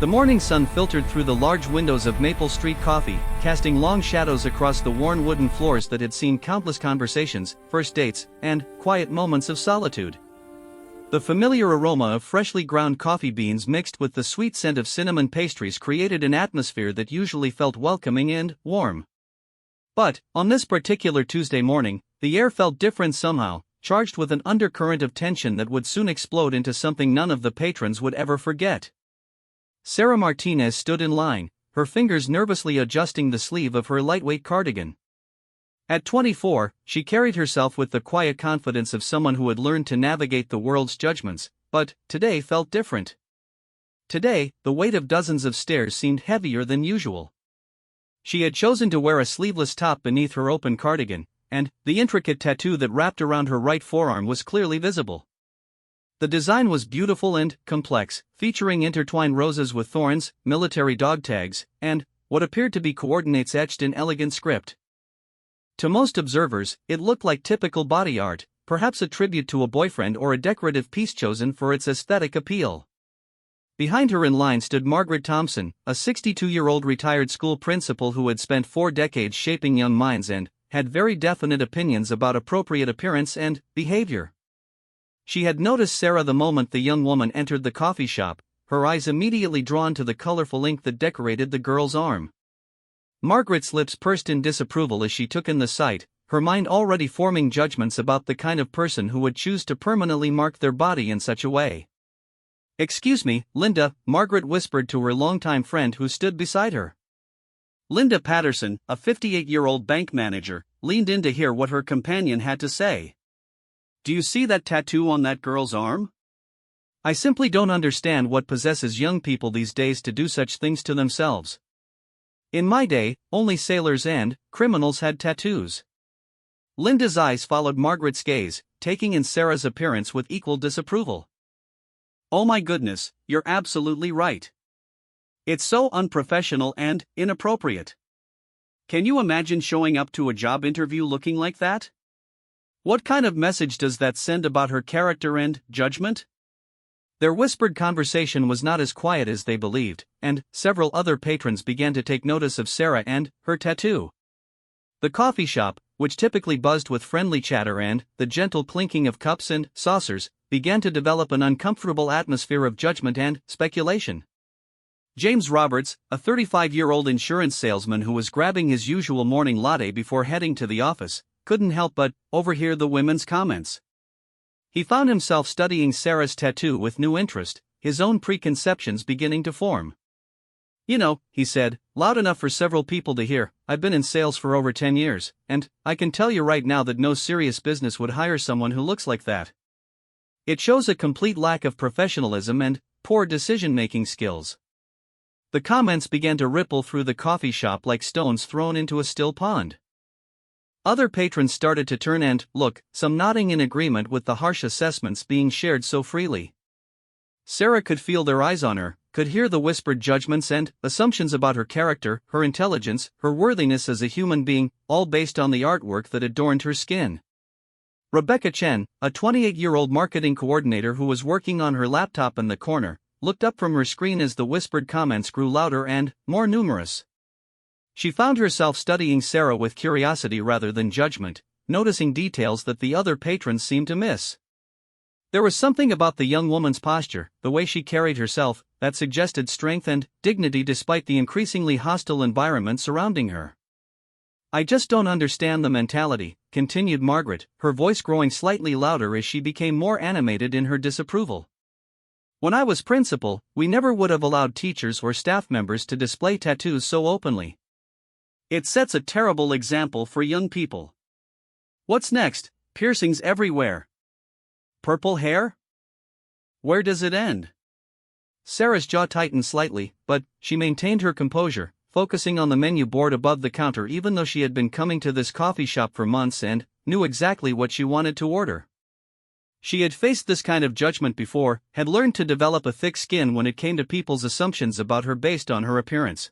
The morning sun filtered through the large windows of Maple Street Coffee, casting long shadows across the worn wooden floors that had seen countless conversations, first dates, and quiet moments of solitude. The familiar aroma of freshly ground coffee beans mixed with the sweet scent of cinnamon pastries created an atmosphere that usually felt welcoming and warm. But, on this particular Tuesday morning, the air felt different somehow, charged with an undercurrent of tension that would soon explode into something none of the patrons would ever forget. Sarah Martinez stood in line, her fingers nervously adjusting the sleeve of her lightweight cardigan. At 24, she carried herself with the quiet confidence of someone who had learned to navigate the world's judgments, but today felt different. Today, the weight of dozens of stares seemed heavier than usual. She had chosen to wear a sleeveless top beneath her open cardigan, and the intricate tattoo that wrapped around her right forearm was clearly visible. The design was beautiful and complex, featuring intertwined roses with thorns, military dog tags, and what appeared to be coordinates etched in elegant script. To most observers, it looked like typical body art, perhaps a tribute to a boyfriend or a decorative piece chosen for its aesthetic appeal. Behind her in line stood Margaret Thompson, a 62-year-old retired school principal who had spent 4 decades shaping young minds and had very definite opinions about appropriate appearance and behavior. She had noticed Sarah the moment the young woman entered the coffee shop, her eyes immediately drawn to the colorful ink that decorated the girl's arm. Margaret's lips pursed in disapproval as she took in the sight, her mind already forming judgments about the kind of person who would choose to permanently mark their body in such a way. "Excuse me, Linda," Margaret whispered to her longtime friend who stood beside her. Linda Patterson, a 58-year-old bank manager, leaned in to hear what her companion had to say. "Do you see that tattoo on that girl's arm? I simply don't understand what possesses young people these days to do such things to themselves. In my day, only sailors and criminals had tattoos." Linda's eyes followed Margaret's gaze, taking in Sarah's appearance with equal disapproval. "Oh my goodness, you're absolutely right. It's so unprofessional and inappropriate. Can you imagine showing up to a job interview looking like that? What kind of message does that send about her character and judgment?" Their whispered conversation was not as quiet as they believed, and several other patrons began to take notice of Sarah and her tattoo. The coffee shop, which typically buzzed with friendly chatter and the gentle clinking of cups and saucers, began to develop an uncomfortable atmosphere of judgment and speculation. James Roberts, a 35-year-old insurance salesman who was grabbing his usual morning latte before heading to the office, couldn't help but overhear the women's comments. He found himself studying Sarah's tattoo with new interest, his own preconceptions beginning to form. "You know," he said, loud enough for several people to hear, "I've been in sales for over 10 years, and I can tell you right now that no serious business would hire someone who looks like that. It shows a complete lack of professionalism and poor decision-making skills." The comments began to ripple through the coffee shop like stones thrown into a still pond. Other patrons started to turn and look, some nodding in agreement with the harsh assessments being shared so freely. Sarah could feel their eyes on her, could hear the whispered judgments and assumptions about her character, her intelligence, her worthiness as a human being, all based on the artwork that adorned her skin. Rebecca Chen, a 28-year-old marketing coordinator who was working on her laptop in the corner, looked up from her screen as the whispered comments grew louder and more numerous. She found herself studying Sarah with curiosity rather than judgment, noticing details that the other patrons seemed to miss. There was something about the young woman's posture, the way she carried herself, that suggested strength and dignity despite the increasingly hostile environment surrounding her. "I just don't understand the mentality," continued Margaret, her voice growing slightly louder as she became more animated in her disapproval. "When I was principal, we never would have allowed teachers or staff members to display tattoos so openly. It sets a terrible example for young people. What's next? Piercings everywhere. Purple hair? Where does it end?" Sarah's jaw tightened slightly, but she maintained her composure, focusing on the menu board above the counter even though she had been coming to this coffee shop for months and knew exactly what she wanted to order. She had faced this kind of judgment before, had learned to develop a thick skin when it came to people's assumptions about her based on her appearance.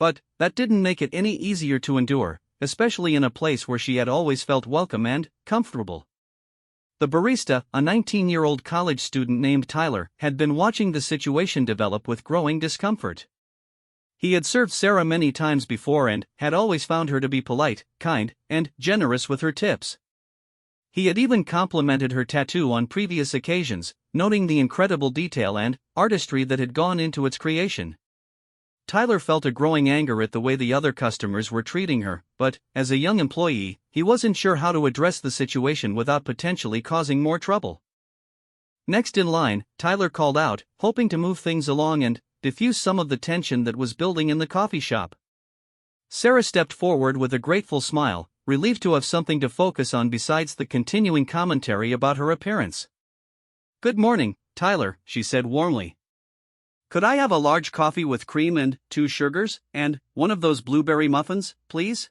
But that didn't make it any easier to endure, especially in a place where she had always felt welcome and comfortable. The barista, a 19-year-old college student named Tyler, had been watching the situation develop with growing discomfort. He had served Sarah many times before and had always found her to be polite, kind, and generous with her tips. He had even complimented her tattoo on previous occasions, noting the incredible detail and artistry that had gone into its creation. Tyler felt a growing anger at the way the other customers were treating her, but, as a young employee, he wasn't sure how to address the situation without potentially causing more trouble. Next in line, Tyler called out, hoping to move things along and diffuse some of the tension that was building in the coffee shop. Sarah stepped forward with a grateful smile, relieved to have something to focus on besides the continuing commentary about her appearance. "Good morning, Tyler," she said warmly. "Could I have a large coffee with cream and 2 sugars, and one of those blueberry muffins, please?"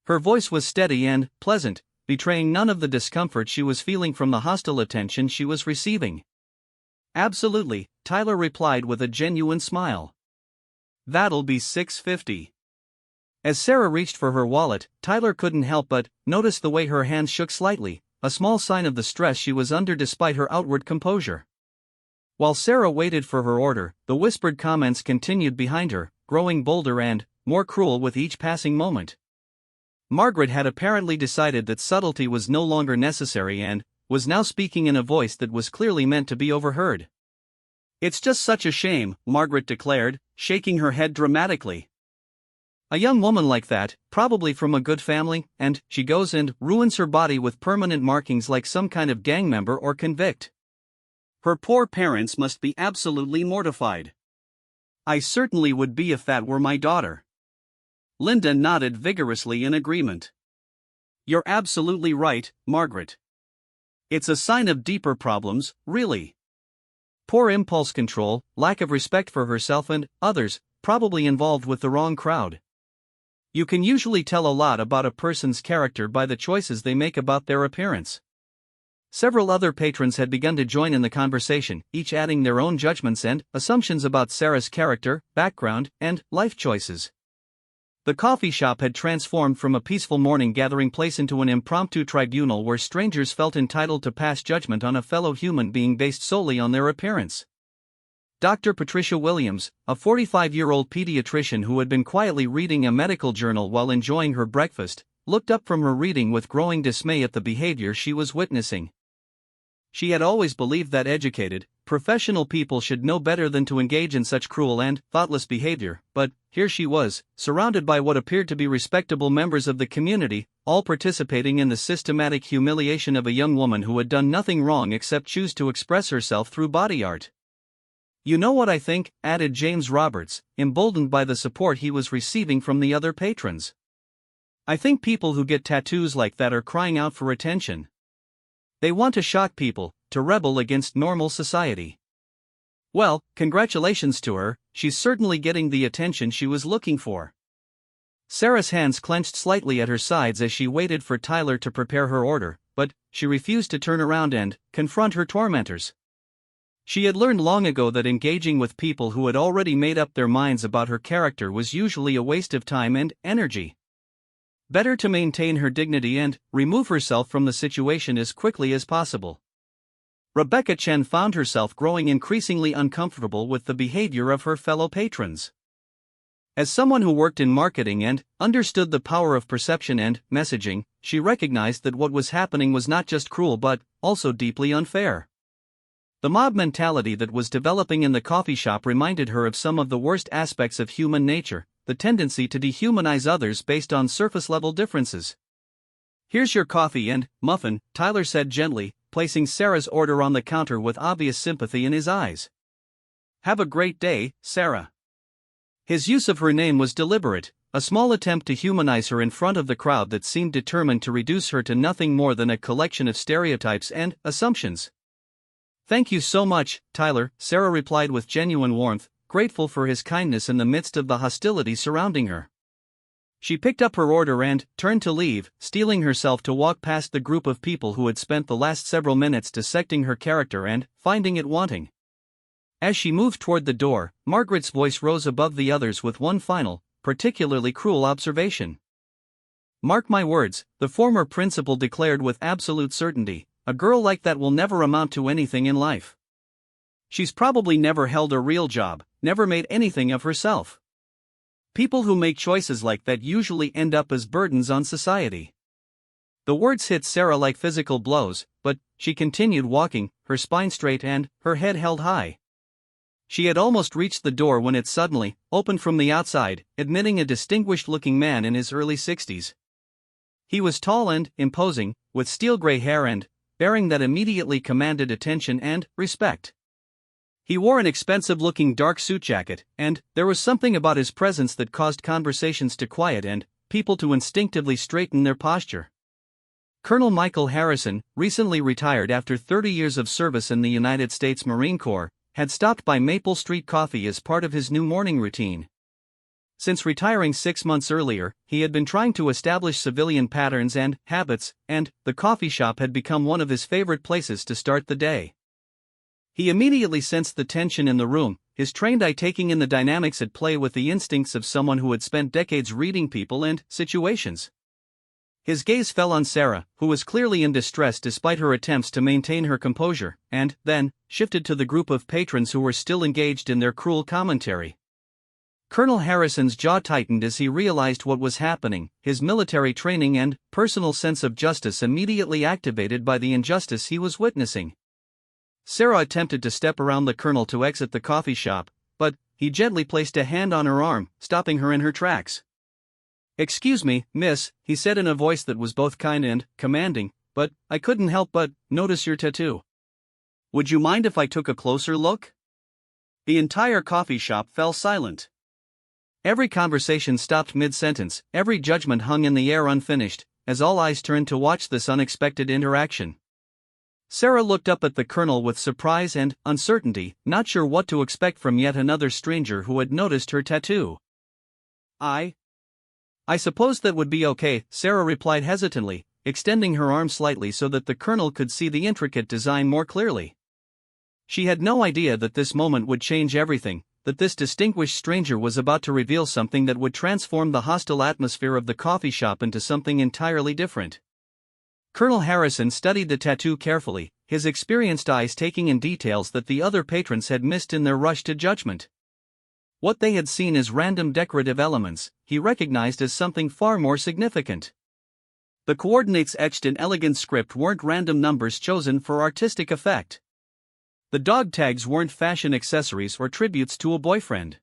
Her voice was steady and pleasant, betraying none of the discomfort she was feeling from the hostile attention she was receiving. "Absolutely," Tyler replied with a genuine smile. "That'll be $6.50. As Sarah reached for her wallet, Tyler couldn't help but notice the way her hands shook slightly, a small sign of the stress she was under despite her outward composure. While Sarah waited for her order, the whispered comments continued behind her, growing bolder and more cruel with each passing moment. Margaret had apparently decided that subtlety was no longer necessary and was now speaking in a voice that was clearly meant to be overheard. "It's just such a shame," Margaret declared, shaking her head dramatically. "A young woman like that, probably from a good family, and she goes and ruins her body with permanent markings like some kind of gang member or convict. Her poor parents must be absolutely mortified. I certainly would be if that were my daughter." Linda nodded vigorously in agreement. "You're absolutely right, Margaret. It's a sign of deeper problems, really. Poor impulse control, lack of respect for herself and others, probably involved with the wrong crowd. You can usually tell a lot about a person's character by the choices they make about their appearance." Several other patrons had begun to join in the conversation, each adding their own judgments and assumptions about Sarah's character, background, and life choices. The coffee shop had transformed from a peaceful morning gathering place into an impromptu tribunal where strangers felt entitled to pass judgment on a fellow human being based solely on their appearance. Dr. Patricia Williams, a 45-year-old pediatrician who had been quietly reading a medical journal while enjoying her breakfast, looked up from her reading with growing dismay at the behavior she was witnessing. She had always believed that educated, professional people should know better than to engage in such cruel and thoughtless behavior, but here she was, surrounded by what appeared to be respectable members of the community, all participating in the systematic humiliation of a young woman who had done nothing wrong except choose to express herself through body art. "You know what I think," added James Roberts, emboldened by the support he was receiving from the other patrons. "I think people who get tattoos like that are crying out for attention. They want to shock people, to rebel against normal society. Well, congratulations to her, she's certainly getting the attention she was looking for." Sarah's hands clenched slightly at her sides as she waited for Tyler to prepare her order, but she refused to turn around and confront her tormentors. She had learned long ago that engaging with people who had already made up their minds about her character was usually a waste of time and energy. Better to maintain her dignity and remove herself from the situation as quickly as possible. Rebecca Chen found herself growing increasingly uncomfortable with the behavior of her fellow patrons. As someone who worked in marketing and understood the power of perception and messaging, she recognized that what was happening was not just cruel but also deeply unfair. The mob mentality that was developing in the coffee shop reminded her of some of the worst aspects of human nature, the tendency to dehumanize others based on surface-level differences. "Here's your coffee and muffin," Tyler said gently, placing Sarah's order on the counter with obvious sympathy in his eyes. "Have a great day, Sarah." His use of her name was deliberate, a small attempt to humanize her in front of the crowd that seemed determined to reduce her to nothing more than a collection of stereotypes and assumptions. "Thank you so much, Tyler," Sarah replied with genuine warmth, grateful for his kindness in the midst of the hostility surrounding her. She picked up her order and turned to leave, steeling herself to walk past the group of people who had spent the last several minutes dissecting her character and finding it wanting. As she moved toward the door, Margaret's voice rose above the others with one final, particularly cruel observation. "Mark my words," the former principal declared with absolute certainty, a girl like that will never amount to anything in life. She's probably never held a real job, never made anything of herself. People who make choices like that usually end up as burdens on society." The words hit Sarah like physical blows, but she continued walking, her spine straight and her head held high. She had almost reached the door when it suddenly opened from the outside, admitting a distinguished-looking man in his early 60s. He was tall and imposing, with steel-gray hair and bearing that immediately commanded attention and respect. He wore an expensive-looking dark suit jacket, and there was something about his presence that caused conversations to quiet and people to instinctively straighten their posture. Colonel Michael Harrison, recently retired after 30 years of service in the United States Marine Corps, had stopped by Maple Street Coffee as part of his new morning routine. Since retiring 6 months earlier, he had been trying to establish civilian patterns and habits, and the coffee shop had become one of his favorite places to start the day. He immediately sensed the tension in the room, his trained eye taking in the dynamics at play with the instincts of someone who had spent decades reading people and situations. His gaze fell on Sarah, who was clearly in distress despite her attempts to maintain her composure, and then shifted to the group of patrons who were still engaged in their cruel commentary. Colonel Harrison's jaw tightened as he realized what was happening, his military training and personal sense of justice immediately activated by the injustice he was witnessing. Sarah attempted to step around the colonel to exit the coffee shop, but he gently placed a hand on her arm, stopping her in her tracks. "Excuse me, miss," he said in a voice that was both kind and commanding, "but I couldn't help but notice your tattoo. Would you mind if I took a closer look?" The entire coffee shop fell silent. Every conversation stopped mid-sentence, every judgment hung in the air unfinished, as all eyes turned to watch this unexpected interaction. Sarah looked up at the colonel with surprise and uncertainty, not sure what to expect from yet another stranger who had noticed her tattoo. I suppose that would be okay," Sarah replied hesitantly, extending her arm slightly so that the colonel could see the intricate design more clearly. She had no idea that this moment would change everything, that this distinguished stranger was about to reveal something that would transform the hostile atmosphere of the coffee shop into something entirely different. Colonel Harrison studied the tattoo carefully, his experienced eyes taking in details that the other patrons had missed in their rush to judgment. What they had seen as random decorative elements, he recognized as something far more significant. The coordinates etched in elegant script weren't random numbers chosen for artistic effect. The dog tags weren't fashion accessories or tributes to a boyfriend.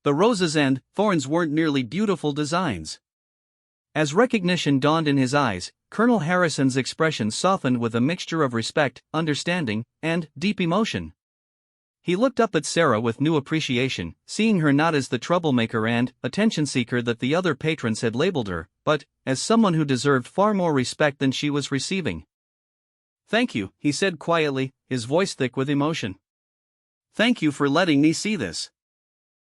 The roses and thorns weren't merely beautiful designs. As recognition dawned in his eyes, Colonel Harrison's expression softened with a mixture of respect, understanding, and deep emotion. He looked up at Sarah with new appreciation, seeing her not as the troublemaker and attention seeker that the other patrons had labeled her, but as someone who deserved far more respect than she was receiving. "Thank you," he said quietly, his voice thick with emotion. "Thank you for letting me see this."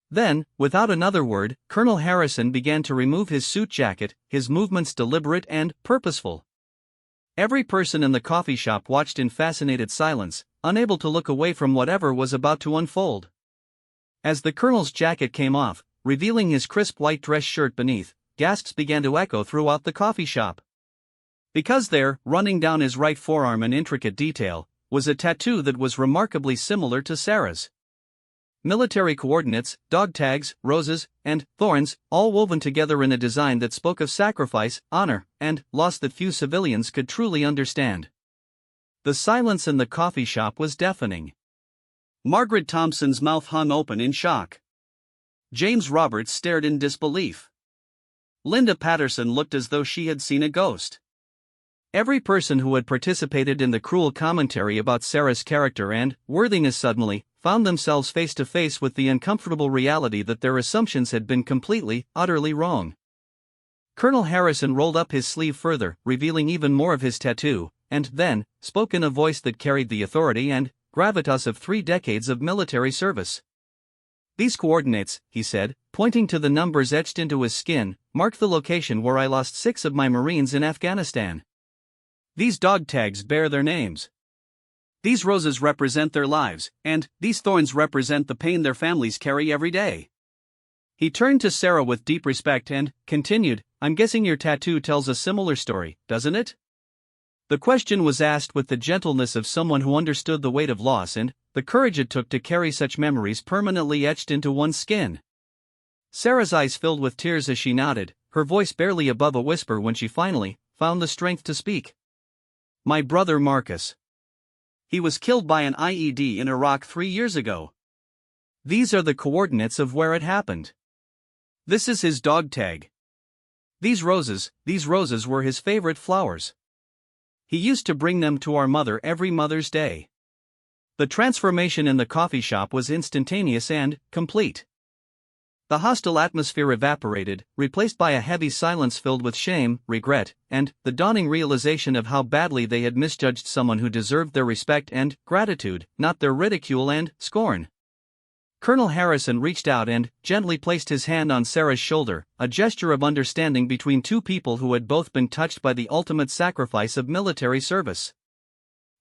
Then, without another word, Colonel Harrison began to remove his suit jacket, his movements deliberate and purposeful. Every person in the coffee shop watched in fascinated silence, unable to look away from whatever was about to unfold. As the colonel's jacket came off, revealing his crisp white dress shirt beneath, gasps began to echo throughout the coffee shop. Because there, running down his right forearm in intricate detail, was a tattoo that was remarkably similar to Sarah's. Military coordinates, dog tags, roses, and thorns, all woven together in a design that spoke of sacrifice, honor, and loss that few civilians could truly understand. The silence in the coffee shop was deafening. Margaret Thompson's mouth hung open in shock. James Roberts stared in disbelief. Linda Patterson looked as though she had seen a ghost. Every person who had participated in the cruel commentary about Sarah's character and worthiness suddenly found themselves face to face with the uncomfortable reality that their assumptions had been completely, utterly wrong. Colonel Harrison rolled up his sleeve further, revealing even more of his tattoo, and then spoke in a voice that carried the authority and gravitas of 3 decades of military service. "These coordinates," he said, pointing to the numbers etched into his skin, "mark the location where I lost 6 of my Marines in Afghanistan. These dog tags bear their names. These roses represent their lives, and these thorns represent the pain their families carry every day." He turned to Sarah with deep respect and continued, "I'm guessing your tattoo tells a similar story, doesn't it?" The question was asked with the gentleness of someone who understood the weight of loss and the courage it took to carry such memories permanently etched into one's skin. Sarah's eyes filled with tears as she nodded, her voice barely above a whisper when she finally found the strength to speak. My brother Marcus. He was killed by an IED in Iraq 3 years ago. These are the coordinates of where it happened. This is his dog tag. These roses were his favorite flowers. He used to bring them to our mother every Mother's Day. The transformation in the coffee shop was instantaneous and complete. The hostile atmosphere evaporated, replaced by a heavy silence filled with shame, regret, and the dawning realization of how badly they had misjudged someone who deserved their respect and gratitude, not their ridicule and scorn. Colonel Harrison reached out and gently placed his hand on Sarah's shoulder, a gesture of understanding between two people who had both been touched by the ultimate sacrifice of military service.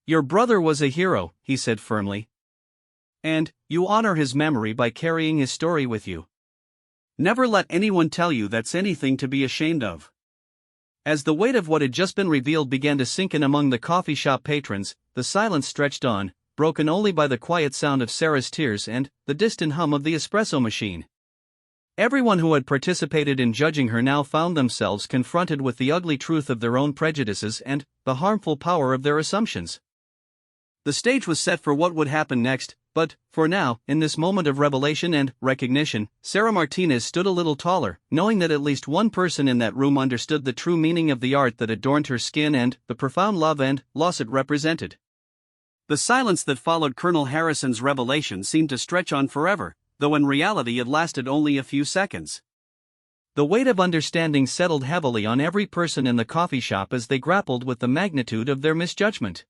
Your brother was a hero, he said firmly. And you honor his memory by carrying his story with you. Never let anyone tell you that's anything to be ashamed of. As the weight of what had just been revealed began to sink in among the coffee shop patrons, the silence stretched on, broken only by the quiet sound of Sarah's tears and the distant hum of the espresso machine. Everyone who had participated in judging her now found themselves confronted with the ugly truth of their own prejudices and the harmful power of their assumptions. The stage was set for what would happen next, but, for now, in this moment of revelation and recognition, Sarah Martinez stood a little taller, knowing that at least one person in that room understood the true meaning of the art that adorned her skin and the profound love and loss it represented. The silence that followed Colonel Harrison's revelation seemed to stretch on forever, though in reality it lasted only a few seconds. The weight of understanding settled heavily on every person in the coffee shop as they grappled with the magnitude of their misjudgment.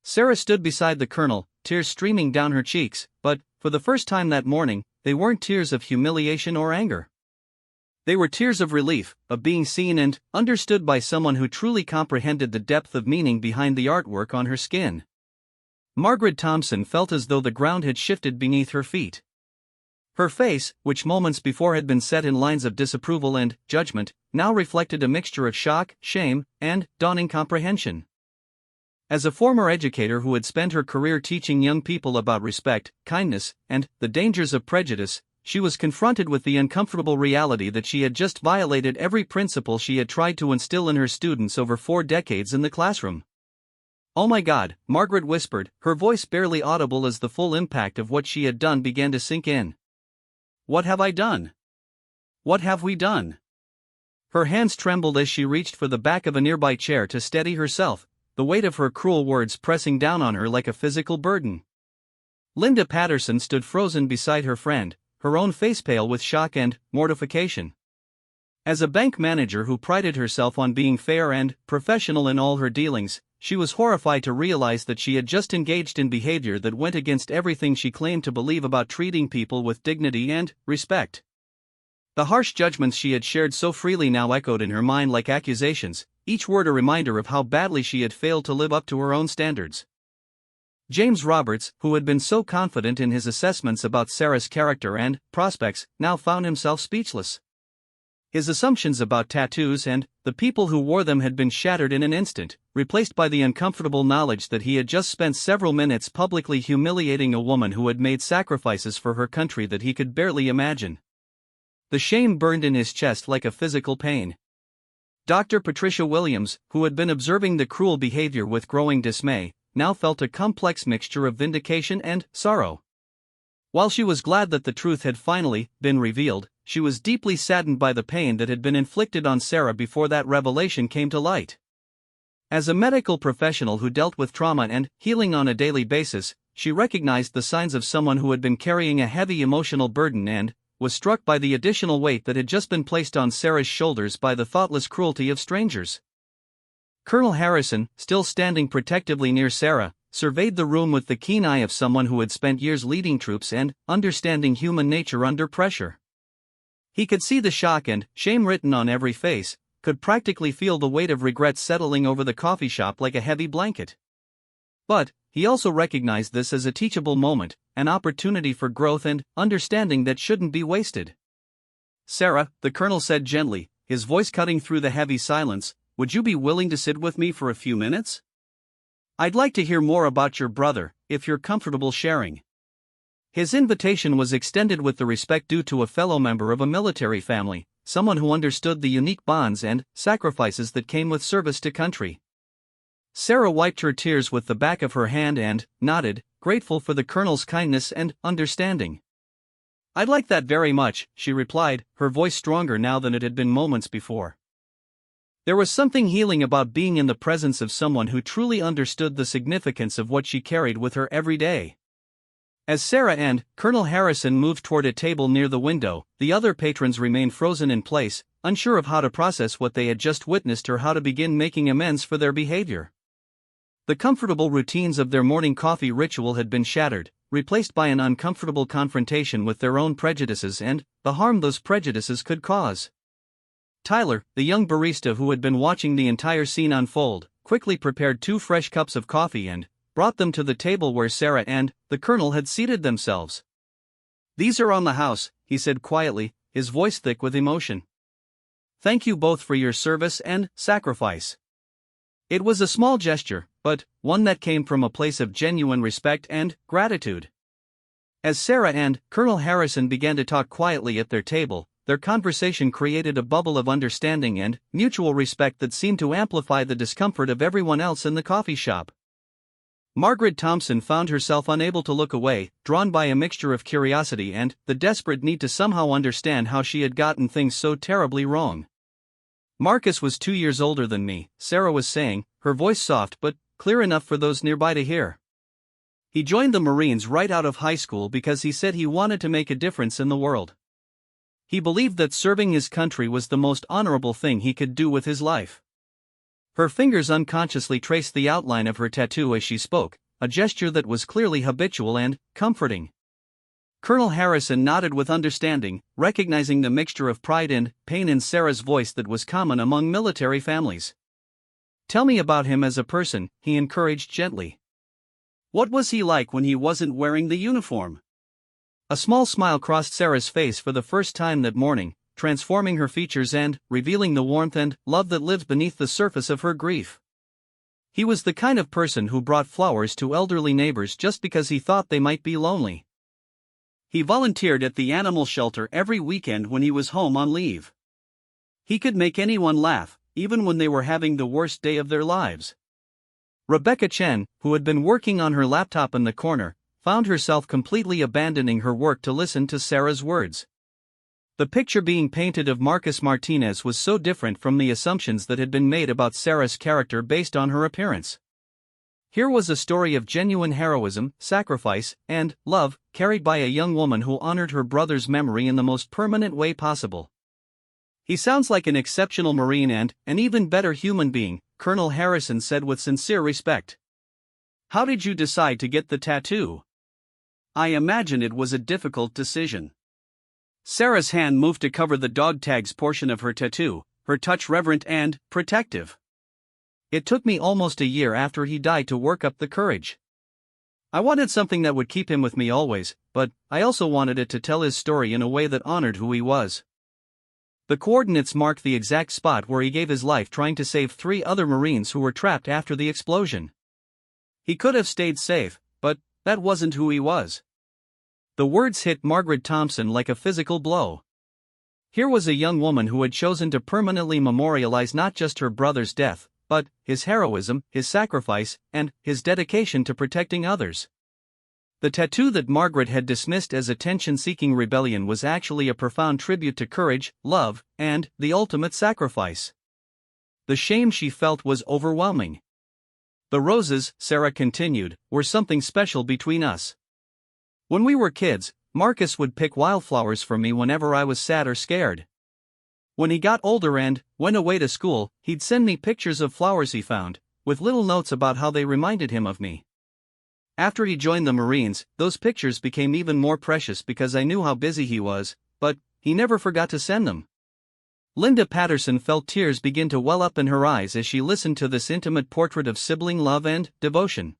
Sarah stood beside the colonel, tears streaming down her cheeks, but, for the first time that morning, they weren't tears of humiliation or anger. They were tears of relief, of being seen and understood by someone who truly comprehended the depth of meaning behind the artwork on her skin. Margaret Thompson felt as though the ground had shifted beneath her feet. Her face, which moments before had been set in lines of disapproval and judgment, now reflected a mixture of shock, shame, and dawning comprehension. As a former educator who had spent her career teaching young people about respect, kindness, and the dangers of prejudice, she was confronted with the uncomfortable reality that she had just violated every principle she had tried to instill in her students over 4 decades in the classroom. Oh my God, Margaret whispered, her voice barely audible as the full impact of what she had done began to sink in. What have I done? What have we done? Her hands trembled as she reached for the back of a nearby chair to steady herself, the weight of her cruel words pressing down on her like a physical burden. Linda Patterson stood frozen beside her friend, her own face pale with shock and mortification. As a bank manager who prided herself on being fair and professional in all her dealings, she was horrified to realize that she had just engaged in behavior that went against everything she claimed to believe about treating people with dignity and respect. The harsh judgments she had shared so freely now echoed in her mind like accusations, each word a reminder of how badly she had failed to live up to her own standards. James Roberts, who had been so confident in his assessments about Sarah's character and prospects, now found himself speechless. His assumptions about tattoos and the people who wore them had been shattered in an instant, replaced by the uncomfortable knowledge that he had just spent several minutes publicly humiliating a woman who had made sacrifices for her country that he could barely imagine. The shame burned in his chest like a physical pain. Dr. Patricia Williams, who had been observing the cruel behavior with growing dismay, now felt a complex mixture of vindication and sorrow. While she was glad that the truth had finally been revealed, she was deeply saddened by the pain that had been inflicted on Sarah before that revelation came to light. As a medical professional who dealt with trauma and healing on a daily basis, she recognized the signs of someone who had been carrying a heavy emotional burden and was struck by the additional weight that had just been placed on Sarah's shoulders by the thoughtless cruelty of strangers. Colonel Harrison, still standing protectively near Sarah, surveyed the room with the keen eye of someone who had spent years leading troops and understanding human nature under pressure. He could see the shock and shame written on every face, could practically feel the weight of regret settling over the coffee shop like a heavy blanket. But he also recognized this as a teachable moment, an opportunity for growth and understanding that shouldn't be wasted. Sarah, the colonel said gently, his voice cutting through the heavy silence, would you be willing to sit with me for a few minutes? I'd like to hear more about your brother, if you're comfortable sharing. His invitation was extended with the respect due to a fellow member of a military family, someone who understood the unique bonds and sacrifices that came with service to country. Sarah wiped her tears with the back of her hand and nodded, grateful for the colonel's kindness and understanding. I'd like that very much, she replied, her voice stronger now than it had been moments before. There was something healing about being in the presence of someone who truly understood the significance of what she carried with her every day. As Sarah and Colonel Harrison moved toward a table near the window, the other patrons remained frozen in place, unsure of how to process what they had just witnessed or how to begin making amends for their behavior. The comfortable routines of their morning coffee ritual had been shattered, replaced by an uncomfortable confrontation with their own prejudices and the harm those prejudices could cause. Tyler, the young barista who had been watching the entire scene unfold, quickly prepared 2 fresh cups of coffee and brought them to the table where Sarah and the colonel had seated themselves. "These are on the house," he said quietly, his voice thick with emotion. "Thank you both for your service and sacrifice." It was a small gesture, but one that came from a place of genuine respect and gratitude. As Sarah and Colonel Harrison began to talk quietly at their table, their conversation created a bubble of understanding and mutual respect that seemed to amplify the discomfort of everyone else in the coffee shop. Margaret Thompson found herself unable to look away, drawn by a mixture of curiosity and the desperate need to somehow understand how she had gotten things so terribly wrong. "Marcus was 2 years older than me," Sarah was saying, her voice soft but clear enough for those nearby to hear. "He joined the Marines right out of high school because he said he wanted to make a difference in the world. He believed that serving his country was the most honorable thing he could do with his life." Her fingers unconsciously traced the outline of her tattoo as she spoke, a gesture that was clearly habitual and comforting. Colonel Harrison nodded with understanding, recognizing the mixture of pride and pain in Sarah's voice that was common among military families. "Tell me about him as a person," he encouraged gently. "What was he like when he wasn't wearing the uniform?" A small smile crossed Sarah's face for the first time that morning, transforming her features and revealing the warmth and love that lived beneath the surface of her grief. "He was the kind of person who brought flowers to elderly neighbors just because he thought they might be lonely. He volunteered at the animal shelter every weekend when he was home on leave. He could make anyone laugh, even when they were having the worst day of their lives." Rebecca Chen, who had been working on her laptop in the corner, found herself completely abandoning her work to listen to Sarah's words. The picture being painted of Marcus Martinez was so different from the assumptions that had been made about Sarah's character based on her appearance. Here was a story of genuine heroism, sacrifice, and love, carried by a young woman who honored her brother's memory in the most permanent way possible. "He sounds like an exceptional Marine and an even better human being," Colonel Harrison said with sincere respect. "How did you decide to get the tattoo?" "I imagine it was a difficult decision." Sarah's hand moved to cover the dog tags portion of her tattoo, her touch reverent and protective. "It took me almost a year after he died to work up the courage. I wanted something that would keep him with me always, but I also wanted it to tell his story in a way that honored who he was." The coordinates marked the exact spot where he gave his life trying to save 3 other Marines who were trapped after the explosion. He could have stayed safe, but that wasn't who he was. The words hit Margaret Thompson like a physical blow. Here was a young woman who had chosen to permanently memorialize not just her brother's death, but his heroism, his sacrifice, and his dedication to protecting others. The tattoo that Margaret had dismissed as attention-seeking rebellion was actually a profound tribute to courage, love, and the ultimate sacrifice. The shame she felt was overwhelming. "The roses," Sarah continued, "were something special between us. When we were kids, Marcus would pick wildflowers for me whenever I was sad or scared. When he got older and went away to school, he'd send me pictures of flowers he found, with little notes about how they reminded him of me. After he joined the Marines, those pictures became even more precious because I knew how busy he was, but he never forgot to send them." Linda Patterson felt tears begin to well up in her eyes as she listened to this intimate portrait of sibling love and devotion.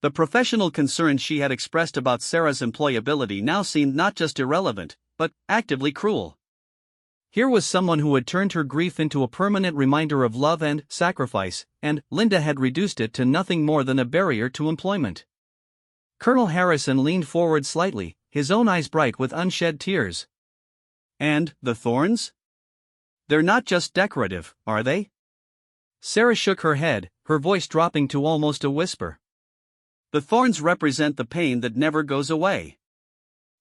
The professional concerns she had expressed about Sarah's employability now seemed not just irrelevant, but actively cruel. Here was someone who had turned her grief into a permanent reminder of love and sacrifice, and Linda had reduced it to nothing more than a barrier to employment. Colonel Harrison leaned forward slightly, his own eyes bright with unshed tears. And the thorns? They're not just decorative, are they? Sarah shook her head, her voice dropping to almost a whisper. The thorns represent the pain that never goes away.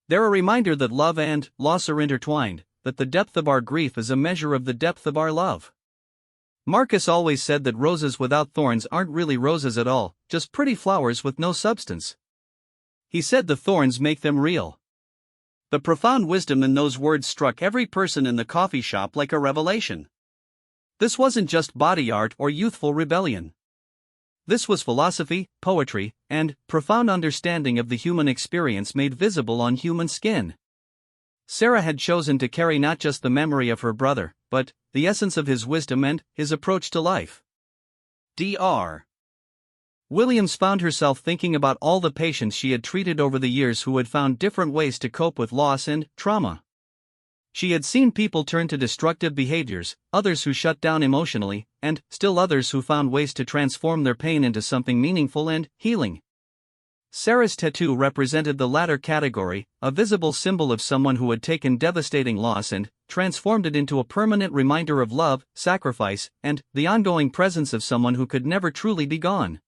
They're a reminder that love and loss are intertwined, that the depth of our grief is a measure of the depth of our love. Marcus always said that roses without thorns aren't really roses at all, just pretty flowers with no substance. He said the thorns make them real. The profound wisdom in those words struck every person in the coffee shop like a revelation. This wasn't just body art or youthful rebellion. This was philosophy, poetry, and profound understanding of the human experience made visible on human skin. Sarah had chosen to carry not just the memory of her brother, but the essence of his wisdom and his approach to life. Dr. Williams found herself thinking about all the patients she had treated over the years who had found different ways to cope with loss and trauma. She had seen people turn to destructive behaviors, others who shut down emotionally, and still others who found ways to transform their pain into something meaningful and healing. Sarah's tattoo represented the latter category, a visible symbol of someone who had taken devastating loss and transformed it into a permanent reminder of love, sacrifice, and the ongoing presence of someone who could never truly be gone.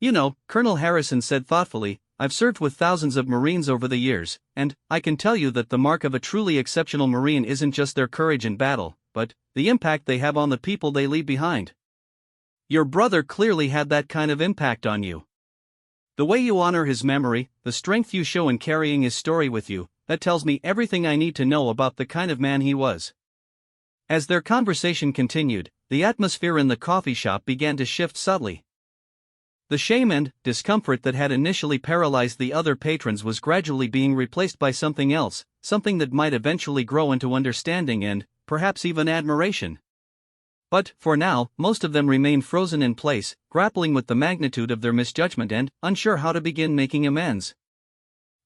You know, Colonel Harrison said thoughtfully, I've served with thousands of Marines over the years, and I can tell you that the mark of a truly exceptional Marine isn't just their courage in battle, but the impact they have on the people they leave behind. Your brother clearly had that kind of impact on you. The way you honor his memory, the strength you show in carrying his story with you, that tells me everything I need to know about the kind of man he was. As their conversation continued, the atmosphere in the coffee shop began to shift subtly. The shame and discomfort that had initially paralyzed the other patrons was gradually being replaced by something else, something that might eventually grow into understanding and, perhaps even admiration. But, for now, most of them remained frozen in place, grappling with the magnitude of their misjudgment and unsure how to begin making amends.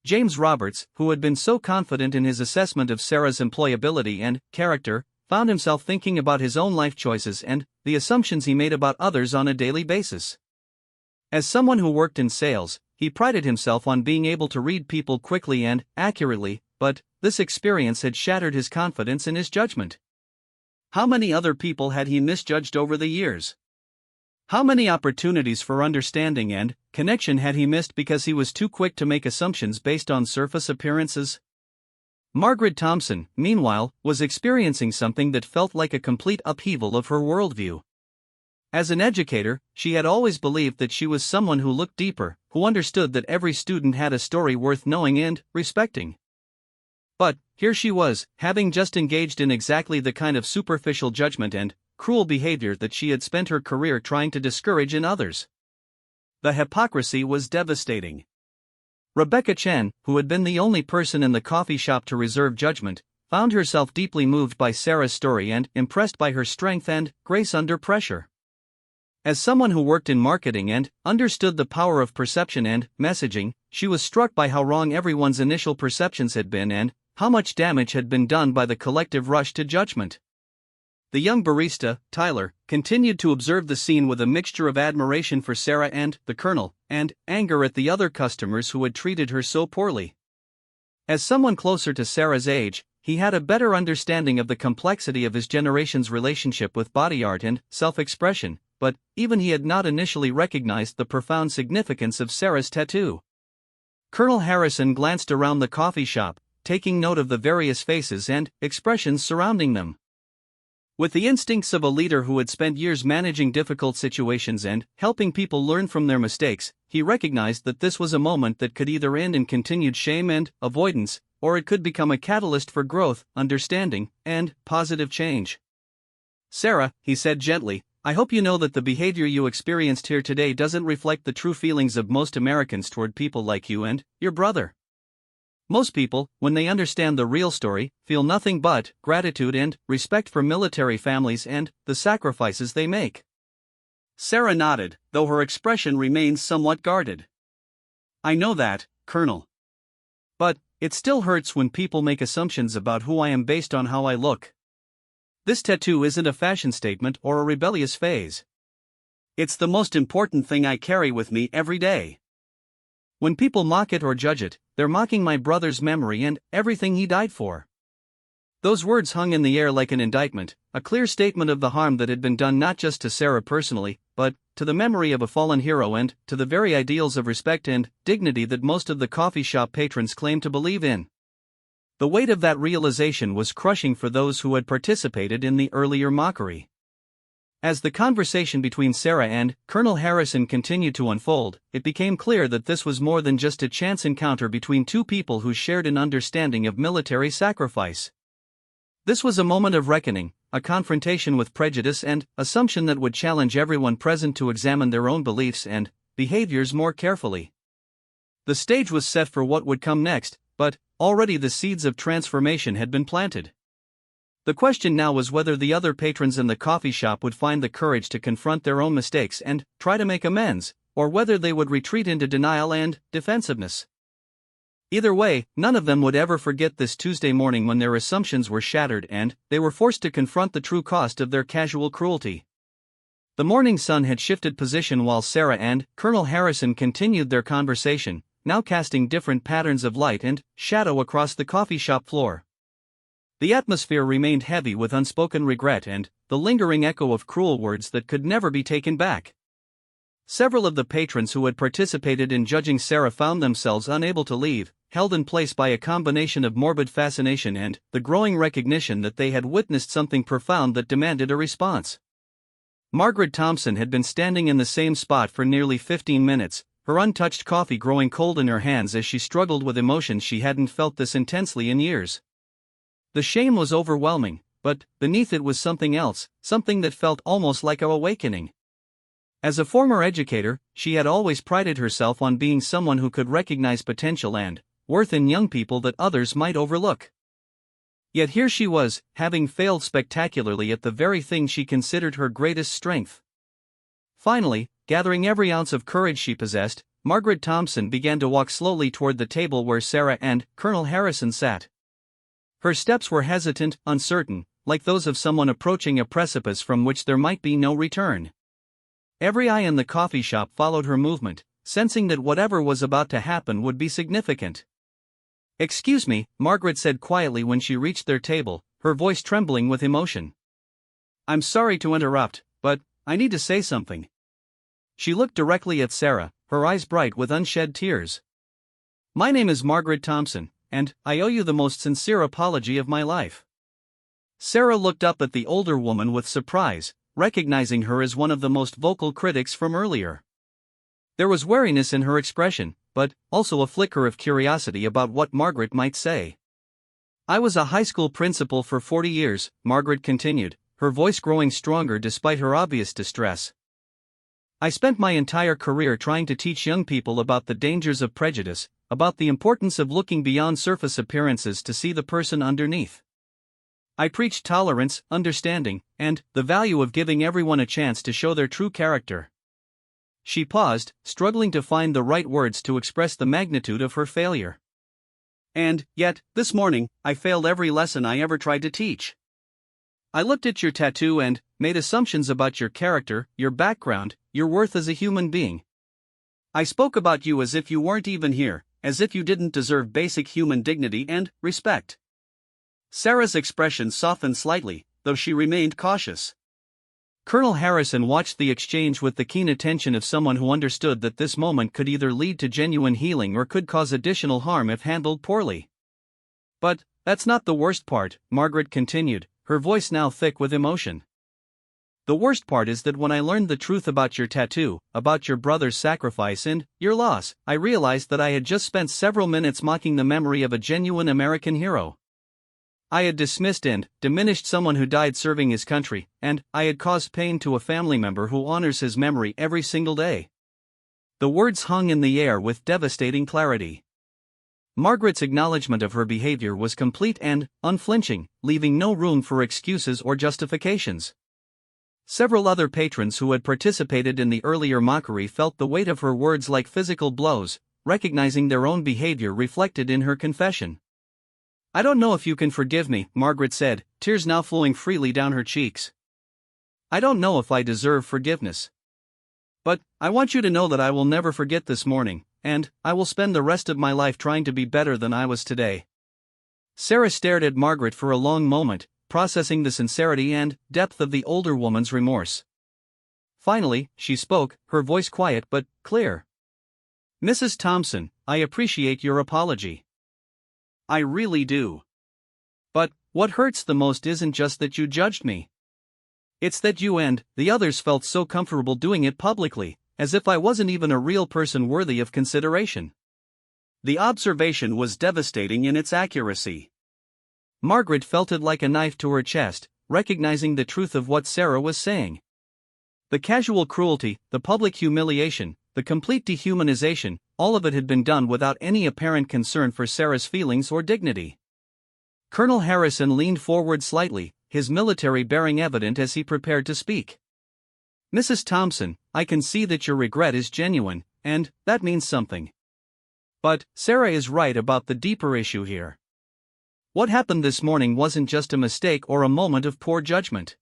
James Roberts, who had been so confident in his assessment of Sarah's employability and character, found himself thinking about his own life choices and the assumptions he made about others on a daily basis. As someone who worked in sales, he prided himself on being able to read people quickly and accurately, but this experience had shattered his confidence in his judgment. How many other people had he misjudged over the years? How many opportunities for understanding and connection had he missed because he was too quick to make assumptions based on surface appearances? Margaret Thompson, meanwhile, was experiencing something that felt like a complete upheaval of her worldview. As an educator, she had always believed that she was someone who looked deeper, who understood that every student had a story worth knowing and respecting. But, here she was, having just engaged in exactly the kind of superficial judgment and cruel behavior that she had spent her career trying to discourage in others. The hypocrisy was devastating. Rebecca Chen, who had been the only person in the coffee shop to reserve judgment, found herself deeply moved by Sarah's story and impressed by her strength and grace under pressure. As someone who worked in marketing and understood the power of perception and messaging, she was struck by how wrong everyone's initial perceptions had been and how much damage had been done by the collective rush to judgment. The young barista, Tyler, continued to observe the scene with a mixture of admiration for Sarah and the Colonel, and anger at the other customers who had treated her so poorly. As someone closer to Sarah's age, he had a better understanding of the complexity of his generation's relationship with body art and self-expression, but even he had not initially recognized the profound significance of Sarah's tattoo. Colonel Harrison glanced around the coffee shop, taking note of the various faces and expressions surrounding them. With the instincts of a leader who had spent years managing difficult situations and helping people learn from their mistakes, he recognized that this was a moment that could either end in continued shame and avoidance, or it could become a catalyst for growth, understanding, and positive change. Sarah, he said gently, I hope you know that the behavior you experienced here today doesn't reflect the true feelings of most Americans toward people like you and your brother. Most people, when they understand the real story, feel nothing but gratitude and respect for military families and the sacrifices they make. Sarah nodded, though her expression remained somewhat guarded. I know that, Colonel. But it still hurts when people make assumptions about who I am based on how I look, This tattoo isn't a fashion statement or a rebellious phase. It's the most important thing I carry with me every day. When people mock it or judge it, they're mocking my brother's memory and everything he died for. Those words hung in the air like an indictment, a clear statement of the harm that had been done not just to Sarah personally, but to the memory of a fallen hero and to the very ideals of respect and dignity that most of the coffee shop patrons claimed to believe in. The weight of that realization was crushing for those who had participated in the earlier mockery. As the conversation between Sarah and Colonel Harrison continued to unfold, it became clear that this was more than just a chance encounter between two people who shared an understanding of military sacrifice. This was a moment of reckoning, a confrontation with prejudice and assumption that would challenge everyone present to examine their own beliefs and behaviors more carefully. The stage was set for what would come next, but already the seeds of transformation had been planted. The question now was whether the other patrons in the coffee shop would find the courage to confront their own mistakes and try to make amends, or whether they would retreat into denial and defensiveness. Either way, none of them would ever forget this Tuesday morning when their assumptions were shattered and they were forced to confront the true cost of their casual cruelty. The morning sun had shifted position while Sarah and Colonel Harrison continued their conversation, now casting different patterns of light and shadow across the coffee shop floor. The atmosphere remained heavy with unspoken regret and the lingering echo of cruel words that could never be taken back. Several of the patrons who had participated in judging Sarah found themselves unable to leave, held in place by a combination of morbid fascination and the growing recognition that they had witnessed something profound that demanded a response. Margaret Thompson had been standing in the same spot for nearly 15 minutes, her untouched coffee growing cold in her hands as she struggled with emotions she hadn't felt this intensely in years. The shame was overwhelming, but beneath it was something else, something that felt almost like an awakening. As a former educator, she had always prided herself on being someone who could recognize potential and worth in young people that others might overlook. Yet here she was, having failed spectacularly at the very thing she considered her greatest strength. Finally, gathering every ounce of courage she possessed, Margaret Thompson began to walk slowly toward the table where Sarah and Colonel Harrison sat. Her steps were hesitant, uncertain, like those of someone approaching a precipice from which there might be no return. Every eye in the coffee shop followed her movement, sensing that whatever was about to happen would be significant. "Excuse me," Margaret said quietly when she reached their table, her voice trembling with emotion. "I'm sorry to interrupt, but I need to say something." She looked directly at Sarah, her eyes bright with unshed tears. "My name is Margaret Thompson, and I owe you the most sincere apology of my life." Sarah looked up at the older woman with surprise, recognizing her as one of the most vocal critics from earlier. There was wariness in her expression, but also a flicker of curiosity about what Margaret might say. "I was a high school principal for 40 years, Margaret continued, her voice growing stronger despite her obvious distress. "I spent my entire career trying to teach young people about the dangers of prejudice, about the importance of looking beyond surface appearances to see the person underneath. I preached tolerance, understanding, and the value of giving everyone a chance to show their true character." She paused, struggling to find the right words to express the magnitude of her failure. "And yet, this morning, I failed every lesson I ever tried to teach. I looked at your tattoo and made assumptions about your character, your background, your worth as a human being. I spoke about you as if you weren't even here, as if you didn't deserve basic human dignity and respect." Sarah's expression softened slightly, though she remained cautious. Colonel Harrison watched the exchange with the keen attention of someone who understood that this moment could either lead to genuine healing or could cause additional harm if handled poorly. "But that's not the worst part," Margaret continued, her voice now thick with emotion. "The worst part is that when I learned the truth about your tattoo, about your brother's sacrifice and your loss, I realized that I had just spent several minutes mocking the memory of a genuine American hero. I had dismissed and diminished someone who died serving his country, and I had caused pain to a family member who honors his memory every single day." The words hung in the air with devastating clarity. Margaret's acknowledgement of her behavior was complete and unflinching, leaving no room for excuses or justifications. Several other patrons who had participated in the earlier mockery felt the weight of her words like physical blows, recognizing their own behavior reflected in her confession. I don't know if you can forgive me, Margaret said, tears now flowing freely down her cheeks. I don't know if I deserve forgiveness. But I want you to know that I will never forget this morning, and I will spend the rest of my life trying to be better than I was today. Sarah stared at Margaret for a long moment, processing the sincerity and depth of the older woman's remorse. Finally, she spoke, her voice quiet but clear. Mrs. Thompson, I appreciate your apology. I really do. But what hurts the most isn't just that you judged me. It's that you and the others felt so comfortable doing it publicly, as if I wasn't even a real person worthy of consideration. The observation was devastating in its accuracy. Margaret felt it like a knife to her chest, recognizing the truth of what Sarah was saying. The casual cruelty, the public humiliation, the complete dehumanization, all of it had been done without any apparent concern for Sarah's feelings or dignity. Colonel Harrison leaned forward slightly, his military bearing evident as he prepared to speak. Mrs. Thompson, I can see that your regret is genuine, and that means something. But Sarah is right about the deeper issue here. What happened this morning wasn't just a mistake or a moment of poor judgment.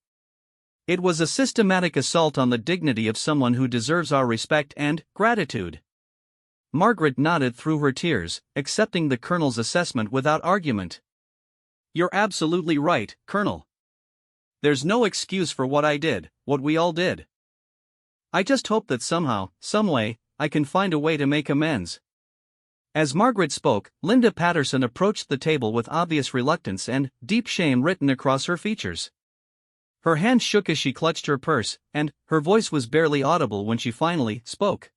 It was a systematic assault on the dignity of someone who deserves our respect and gratitude. Margaret nodded through her tears, accepting the Colonel's assessment without argument. You're absolutely right, Colonel. There's no excuse for what I did, what we all did. I just hope that somehow, someway, I can find a way to make amends. As Margaret spoke, Linda Patterson approached the table with obvious reluctance and deep shame written across her features. Her hand shook as she clutched her purse, and her voice was barely audible when she finally spoke.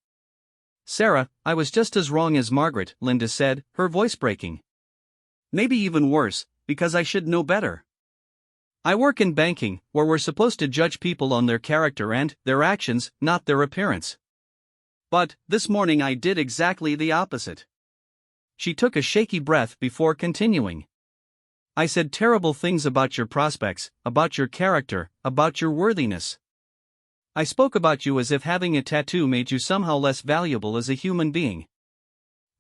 Sarah, I was just as wrong as Margaret, Linda said, her voice breaking. Maybe even worse, because I should know better. I work in banking, where we're supposed to judge people on their character and their actions, not their appearance. But this morning I did exactly the opposite. She took a shaky breath before continuing. I said terrible things about your prospects, about your character, about your worthiness. I spoke about you as if having a tattoo made you somehow less valuable as a human being.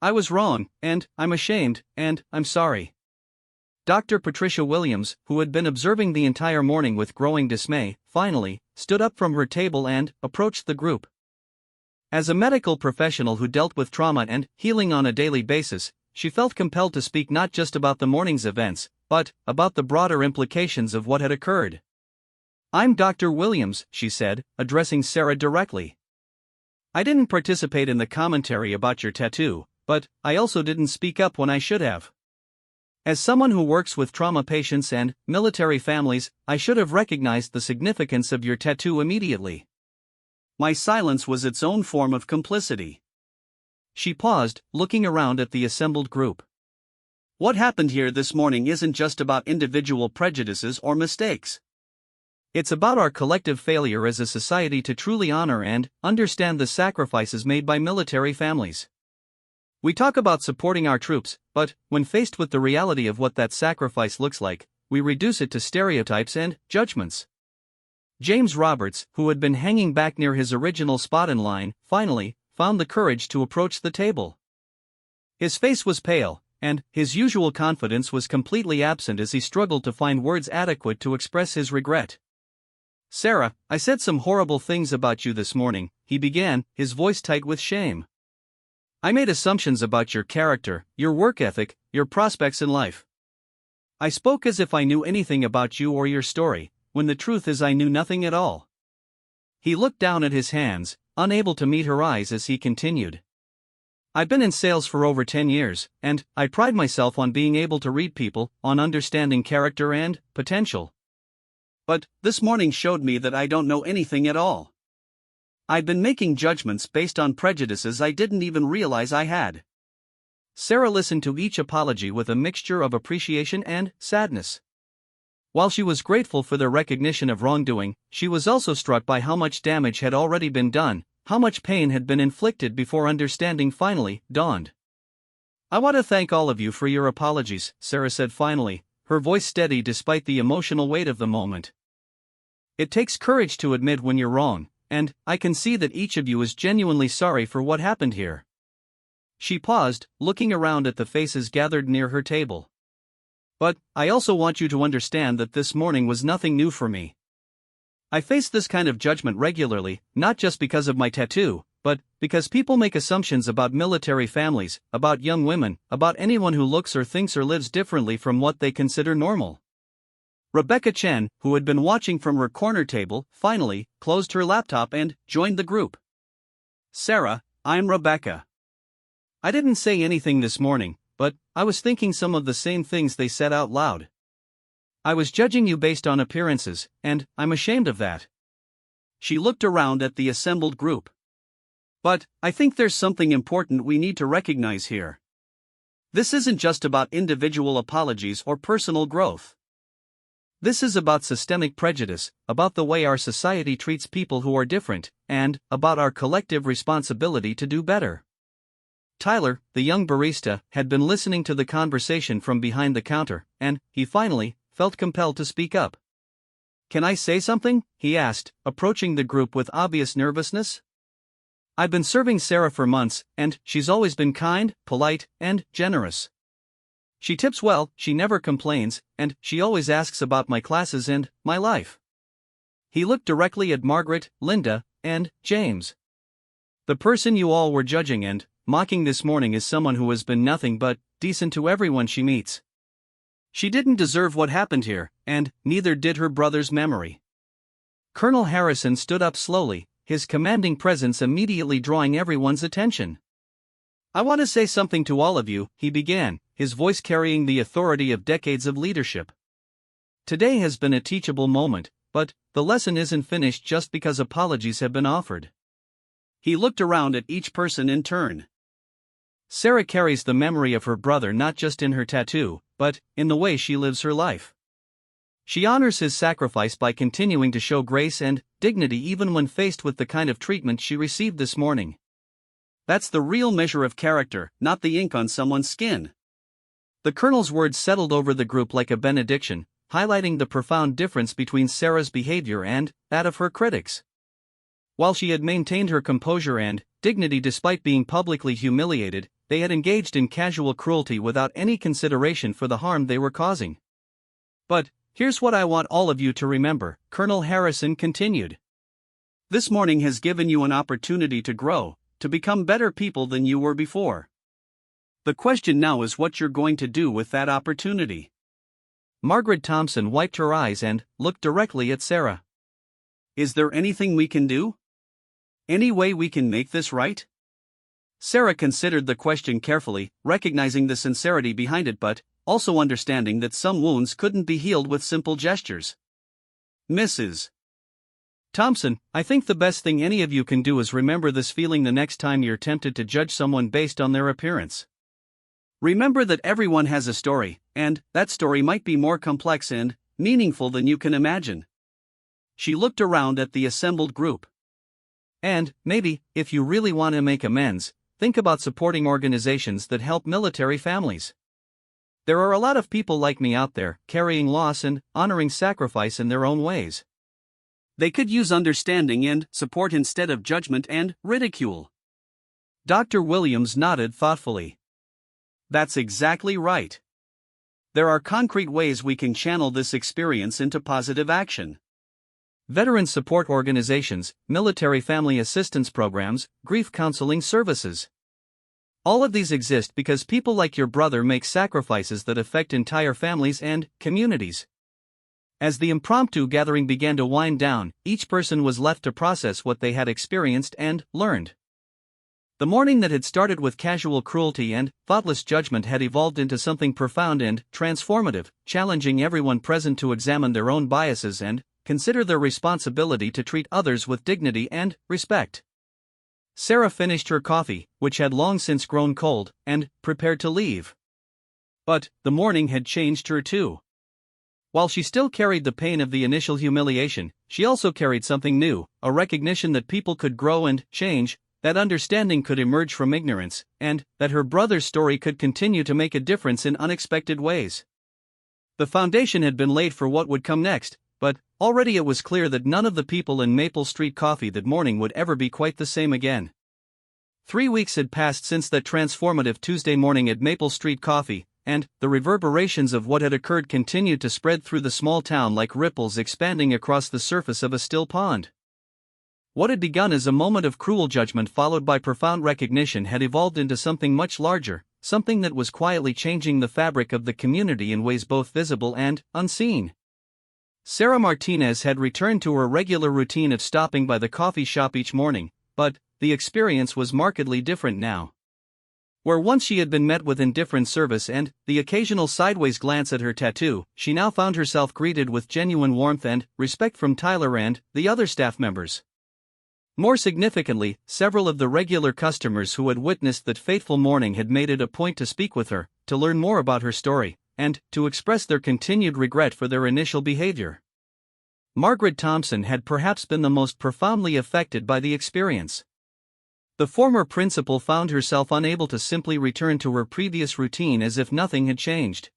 I was wrong, and I'm ashamed, and I'm sorry. Dr. Patricia Williams, who had been observing the entire morning with growing dismay, finally stood up from her table and approached the group. As a medical professional who dealt with trauma and healing on a daily basis, she felt compelled to speak not just about the morning's events, but about the broader implications of what had occurred. I'm Dr. Williams, she said, addressing Sarah directly. I didn't participate in the commentary about your tattoo, but I also didn't speak up when I should have. As someone who works with trauma patients and military families, I should have recognized the significance of your tattoo immediately. My silence was its own form of complicity. She paused, looking around at the assembled group. What happened here this morning isn't just about individual prejudices or mistakes. It's about our collective failure as a society to truly honor and understand the sacrifices made by military families. We talk about supporting our troops, but when faced with the reality of what that sacrifice looks like, we reduce it to stereotypes and judgments. James Roberts, who had been hanging back near his original spot in line, finally found the courage to approach the table. His face was pale, and his usual confidence was completely absent as he struggled to find words adequate to express his regret. Sarah, I said some horrible things about you this morning, he began, his voice tight with shame. I made assumptions about your character, your work ethic, your prospects in life. I spoke as if I knew anything about you or your story, when the truth is I knew nothing at all. He looked down at his hands, unable to meet her eyes as he continued. I've been in sales for over 10 years, and I pride myself on being able to read people, on understanding character and potential. But this morning showed me that I don't know anything at all. I've been making judgments based on prejudices I didn't even realize I had. Sarah listened to each apology with a mixture of appreciation and sadness. While she was grateful for the recognition of wrongdoing, she was also struck by how much damage had already been done, how much pain had been inflicted before understanding finally dawned. I want to thank all of you for your apologies, Sarah said finally, her voice steady despite the emotional weight of the moment. It takes courage to admit when you're wrong, and I can see that each of you is genuinely sorry for what happened here. She paused, looking around at the faces gathered near her table. But I also want you to understand that this morning was nothing new for me. I face this kind of judgment regularly, not just because of my tattoo, but because people make assumptions about military families, about young women, about anyone who looks or thinks or lives differently from what they consider normal. Rebecca Chen, who had been watching from her corner table, finally closed her laptop and joined the group. Sarah, I'm Rebecca. I didn't say anything this morning, but I was thinking some of the same things they said out loud. I was judging you based on appearances, and I'm ashamed of that. She looked around at the assembled group. But I think there's something important we need to recognize here. This isn't just about individual apologies or personal growth. This is about systemic prejudice, about the way our society treats people who are different, and about our collective responsibility to do better. Tyler, the young barista, had been listening to the conversation from behind the counter, and he finally felt compelled to speak up. "Can I say something?" he asked, approaching the group with obvious nervousness. "I've been serving Sarah for months, and she's always been kind, polite, and generous. She tips well, she never complains, and she always asks about my classes and my life." He looked directly at Margaret, Linda, and James. "The person you all were judging and mocking this morning is someone who has been nothing but decent to everyone she meets. She didn't deserve what happened here, and neither did her brother's memory." Colonel Harrison stood up slowly, his commanding presence immediately drawing everyone's attention. "I want to say something to all of you," he began, his voice carrying the authority of decades of leadership. "Today has been a teachable moment, but the lesson isn't finished just because apologies have been offered." He looked around at each person in turn. "Sarah carries the memory of her brother not just in her tattoo, but in the way she lives her life. She honors his sacrifice by continuing to show grace and dignity even when faced with the kind of treatment she received this morning. That's the real measure of character, not the ink on someone's skin." The colonel's words settled over the group like a benediction, highlighting the profound difference between Sarah's behavior and that of her critics. While she had maintained her composure and dignity despite being publicly humiliated, they had engaged in casual cruelty without any consideration for the harm they were causing. "But here's what I want all of you to remember," Colonel Harrison continued. "This morning has given you an opportunity to grow, to become better people than you were before. The question now is what you're going to do with that opportunity." Margaret Thompson wiped her eyes and looked directly at Sarah. "Is there anything we can do? Any way we can make this right?" Sarah considered the question carefully, recognizing the sincerity behind it but also understanding that some wounds couldn't be healed with simple gestures. "Mrs. Thompson, I think the best thing any of you can do is remember this feeling the next time you're tempted to judge someone based on their appearance. Remember that everyone has a story, and that story might be more complex and meaningful than you can imagine." She looked around at the assembled group. "And maybe, if you really want to make amends, think about supporting organizations that help military families. There are a lot of people like me out there, carrying loss and honoring sacrifice in their own ways. They could use understanding and support instead of judgment and ridicule." Dr. Williams nodded thoughtfully. "That's exactly right. There are concrete ways we can channel this experience into positive action. Veteran support organizations, military family assistance programs, grief counseling services. All of these exist because people like your brother make sacrifices that affect entire families and communities." As the impromptu gathering began to wind down, each person was left to process what they had experienced and learned. The morning that had started with casual cruelty and thoughtless judgment had evolved into something profound and transformative, challenging everyone present to examine their own biases and consider their responsibility to treat others with dignity and respect. Sarah finished her coffee, which had long since grown cold, and prepared to leave. But the morning had changed her too. While she still carried the pain of the initial humiliation, she also carried something new, a recognition that people could grow and change, that understanding could emerge from ignorance, and that her brother's story could continue to make a difference in unexpected ways. The foundation had been laid for what would come next, but already it was clear that none of the people in Maple Street Coffee that morning would ever be quite the same again. 3 weeks had passed since that transformative Tuesday morning at Maple Street Coffee, and the reverberations of what had occurred continued to spread through the small town like ripples expanding across the surface of a still pond. What had begun as a moment of cruel judgment followed by profound recognition had evolved into something much larger, something that was quietly changing the fabric of the community in ways both visible and unseen. Sarah Martinez had returned to her regular routine of stopping by the coffee shop each morning, but the experience was markedly different now. Where once she had been met with indifferent service and the occasional sideways glance at her tattoo, she now found herself greeted with genuine warmth and respect from Tyler and the other staff members. More significantly, several of the regular customers who had witnessed that fateful morning had made it a point to speak with her, to learn more about her story, and to express their continued regret for their initial behavior. Margaret Thompson had perhaps been the most profoundly affected by the experience. The former principal found herself unable to simply return to her previous routine as if nothing had changed.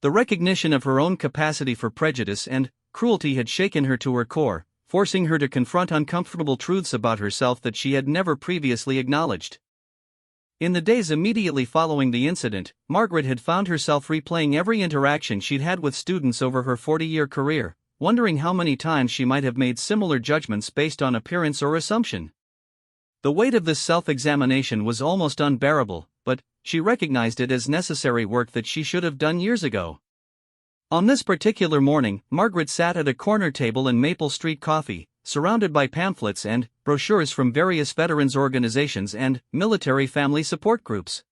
The recognition of her own capacity for prejudice and cruelty had shaken her to her core, forcing her to confront uncomfortable truths about herself that she had never previously acknowledged. In the days immediately following the incident, Margaret had found herself replaying every interaction she'd had with students over her 40-year career, wondering how many times she might have made similar judgments based on appearance or assumption. The weight of this self-examination was almost unbearable, but she recognized it as necessary work that she should have done years ago. On this particular morning, Margaret sat at a corner table in Maple Street Coffee, surrounded by pamphlets and brochures from various veterans organizations and military family support groups.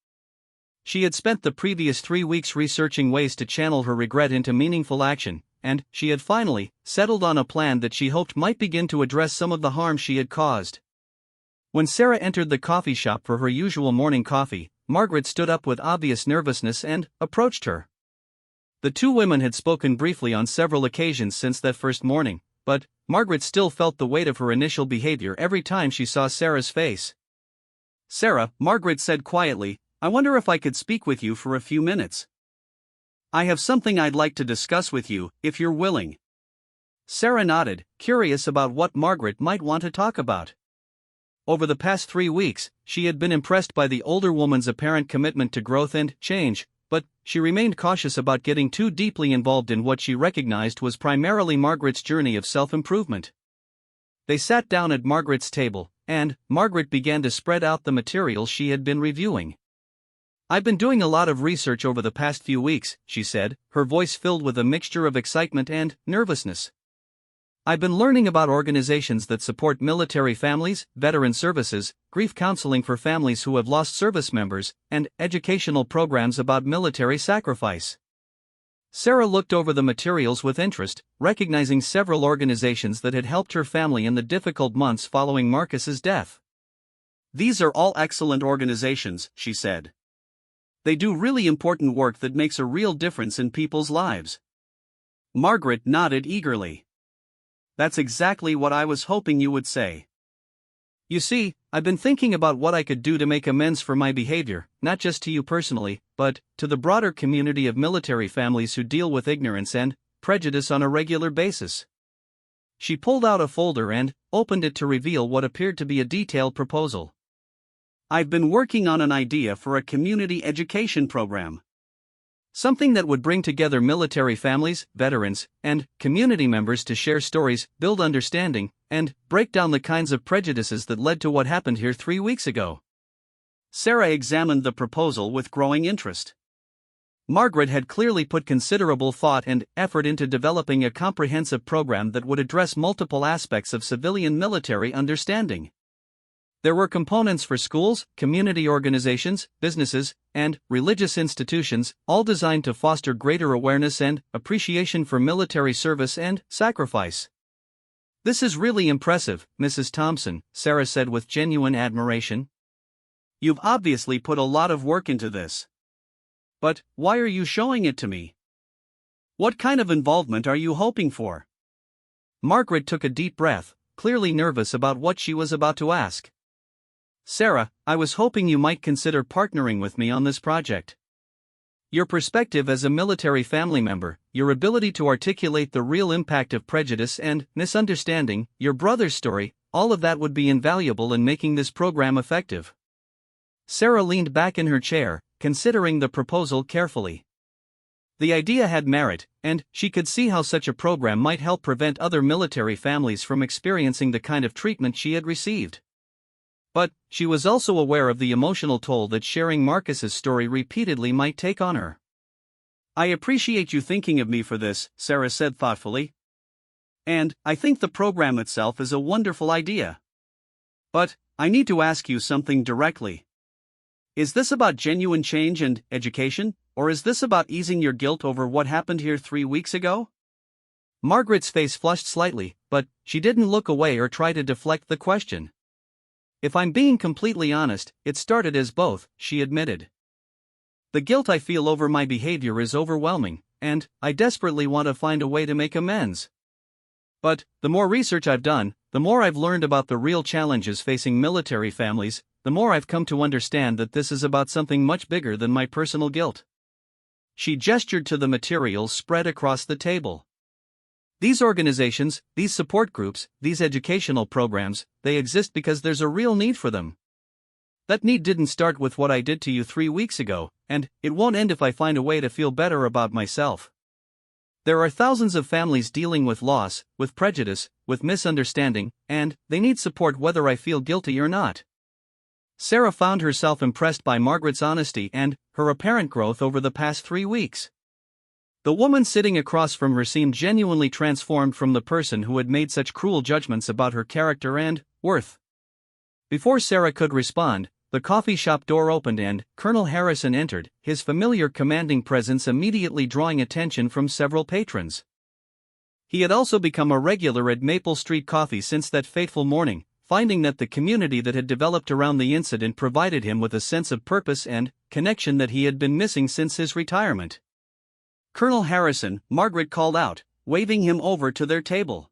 She had spent the previous 3 weeks researching ways to channel her regret into meaningful action, and she had finally settled on a plan that she hoped might begin to address some of the harm she had caused. When Sarah entered the coffee shop for her usual morning coffee, Margaret stood up with obvious nervousness and approached her. The two women had spoken briefly on several occasions since that first morning, but Margaret still felt the weight of her initial behavior every time she saw Sarah's face. "Sarah," Margaret said quietly, "I wonder if I could speak with you for a few minutes. I have something I'd like to discuss with you, if you're willing." Sarah nodded, curious about what Margaret might want to talk about. Over the past 3 weeks, she had been impressed by the older woman's apparent commitment to growth and change, but she remained cautious about getting too deeply involved in what she recognized was primarily Margaret's journey of self-improvement. They sat down at Margaret's table, and Margaret began to spread out the materials she had been reviewing. "I've been doing a lot of research over the past few weeks," she said, her voice filled with a mixture of excitement and nervousness. "I've been learning about organizations that support military families, veteran services, grief counseling for families who have lost service members, and educational programs about military sacrifice." Sarah looked over the materials with interest, recognizing several organizations that had helped her family in the difficult months following Marcus's death. "These are all excellent organizations," she said. "They do really important work that makes a real difference in people's lives." Margaret nodded eagerly. "That's exactly what I was hoping you would say. You see, I've been thinking about what I could do to make amends for my behavior, not just to you personally, but to the broader community of military families who deal with ignorance and prejudice on a regular basis." She pulled out a folder and opened it to reveal what appeared to be a detailed proposal. "I've been working on an idea for a community education program. Something that would bring together military families, veterans, and community members to share stories, build understanding, and break down the kinds of prejudices that led to what happened here 3 weeks ago." Sarah examined the proposal with growing interest. Margaret had clearly put considerable thought and effort into developing a comprehensive program that would address multiple aspects of civilian-military understanding. There were components for schools, community organizations, businesses, and religious institutions, all designed to foster greater awareness and appreciation for military service and sacrifice. "This is really impressive, Mrs. Thompson," Sarah said with genuine admiration. "You've obviously put a lot of work into this. But why are you showing it to me? What kind of involvement are you hoping for?" Margaret took a deep breath, clearly nervous about what she was about to ask. "Sarah, I was hoping you might consider partnering with me on this project. Your perspective as a military family member, your ability to articulate the real impact of prejudice and misunderstanding, your brother's story, all of that would be invaluable in making this program effective." Sarah leaned back in her chair, considering the proposal carefully. The idea had merit, and she could see how such a program might help prevent other military families from experiencing the kind of treatment she had received. But she was also aware of the emotional toll that sharing Marcus's story repeatedly might take on her. "I appreciate you thinking of me for this," Sarah said thoughtfully. "And I think the program itself is a wonderful idea. But I need to ask you something directly. Is this about genuine change and education, or is this about easing your guilt over what happened here 3 weeks ago?" Margaret's face flushed slightly, but she didn't look away or try to deflect the question. "If I'm being completely honest, it started as both," she admitted. "The guilt I feel over my behavior is overwhelming, and I desperately want to find a way to make amends. But the more research I've done, the more I've learned about the real challenges facing military families, the more I've come to understand that this is about something much bigger than my personal guilt." She gestured to the materials spread across the table. "These organizations, these support groups, these educational programs, they exist because there's a real need for them. That need didn't start with what I did to you 3 weeks ago, and it won't end if I find a way to feel better about myself. There are thousands of families dealing with loss, with prejudice, with misunderstanding, and they need support whether I feel guilty or not." Sarah found herself impressed by Margaret's honesty and her apparent growth over the past 3 weeks. The woman sitting across from her seemed genuinely transformed from the person who had made such cruel judgments about her character and worth. Before Sarah could respond, the coffee shop door opened and Colonel Harrison entered, his familiar commanding presence immediately drawing attention from several patrons. He had also become a regular at Maple Street Coffee since that fateful morning, finding that the community that had developed around the incident provided him with a sense of purpose and connection that he had been missing since his retirement. "Colonel Harrison," Margaret called out, waving him over to their table.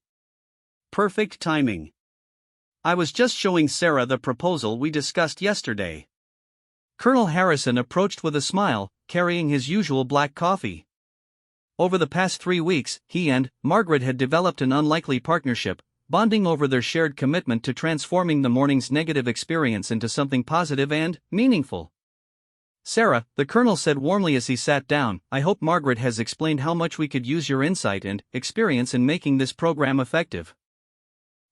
"Perfect timing. I was just showing Sarah the proposal we discussed yesterday." Colonel Harrison approached with a smile, carrying his usual black coffee. Over the past 3 weeks, he and Margaret had developed an unlikely partnership, bonding over their shared commitment to transforming the morning's negative experience into something positive and meaningful. "Sarah," the colonel said warmly as he sat down, "I hope Margaret has explained how much we could use your insight and experience in making this program effective.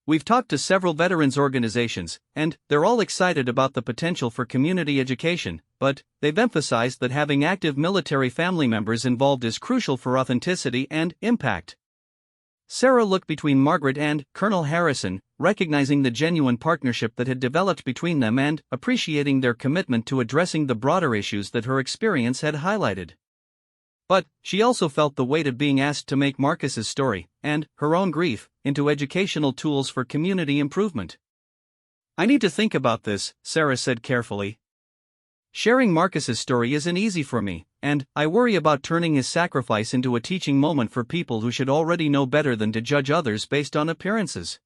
We've talked to several veterans organizations, and they're all excited about the potential for community education, but they've emphasized that having active military family members involved is crucial for authenticity and impact." Sarah looked between Margaret and Colonel Harrison, recognizing the genuine partnership that had developed between them and appreciating their commitment to addressing the broader issues that her experience had highlighted. But she also felt the weight of being asked to make Marcus's story, and her own grief, into educational tools for community improvement. "I need to think about this," Sarah said carefully. "Sharing Marcus's story isn't easy for me, and I worry about turning his sacrifice into a teaching moment for people who should already know better than to judge others based on appearances."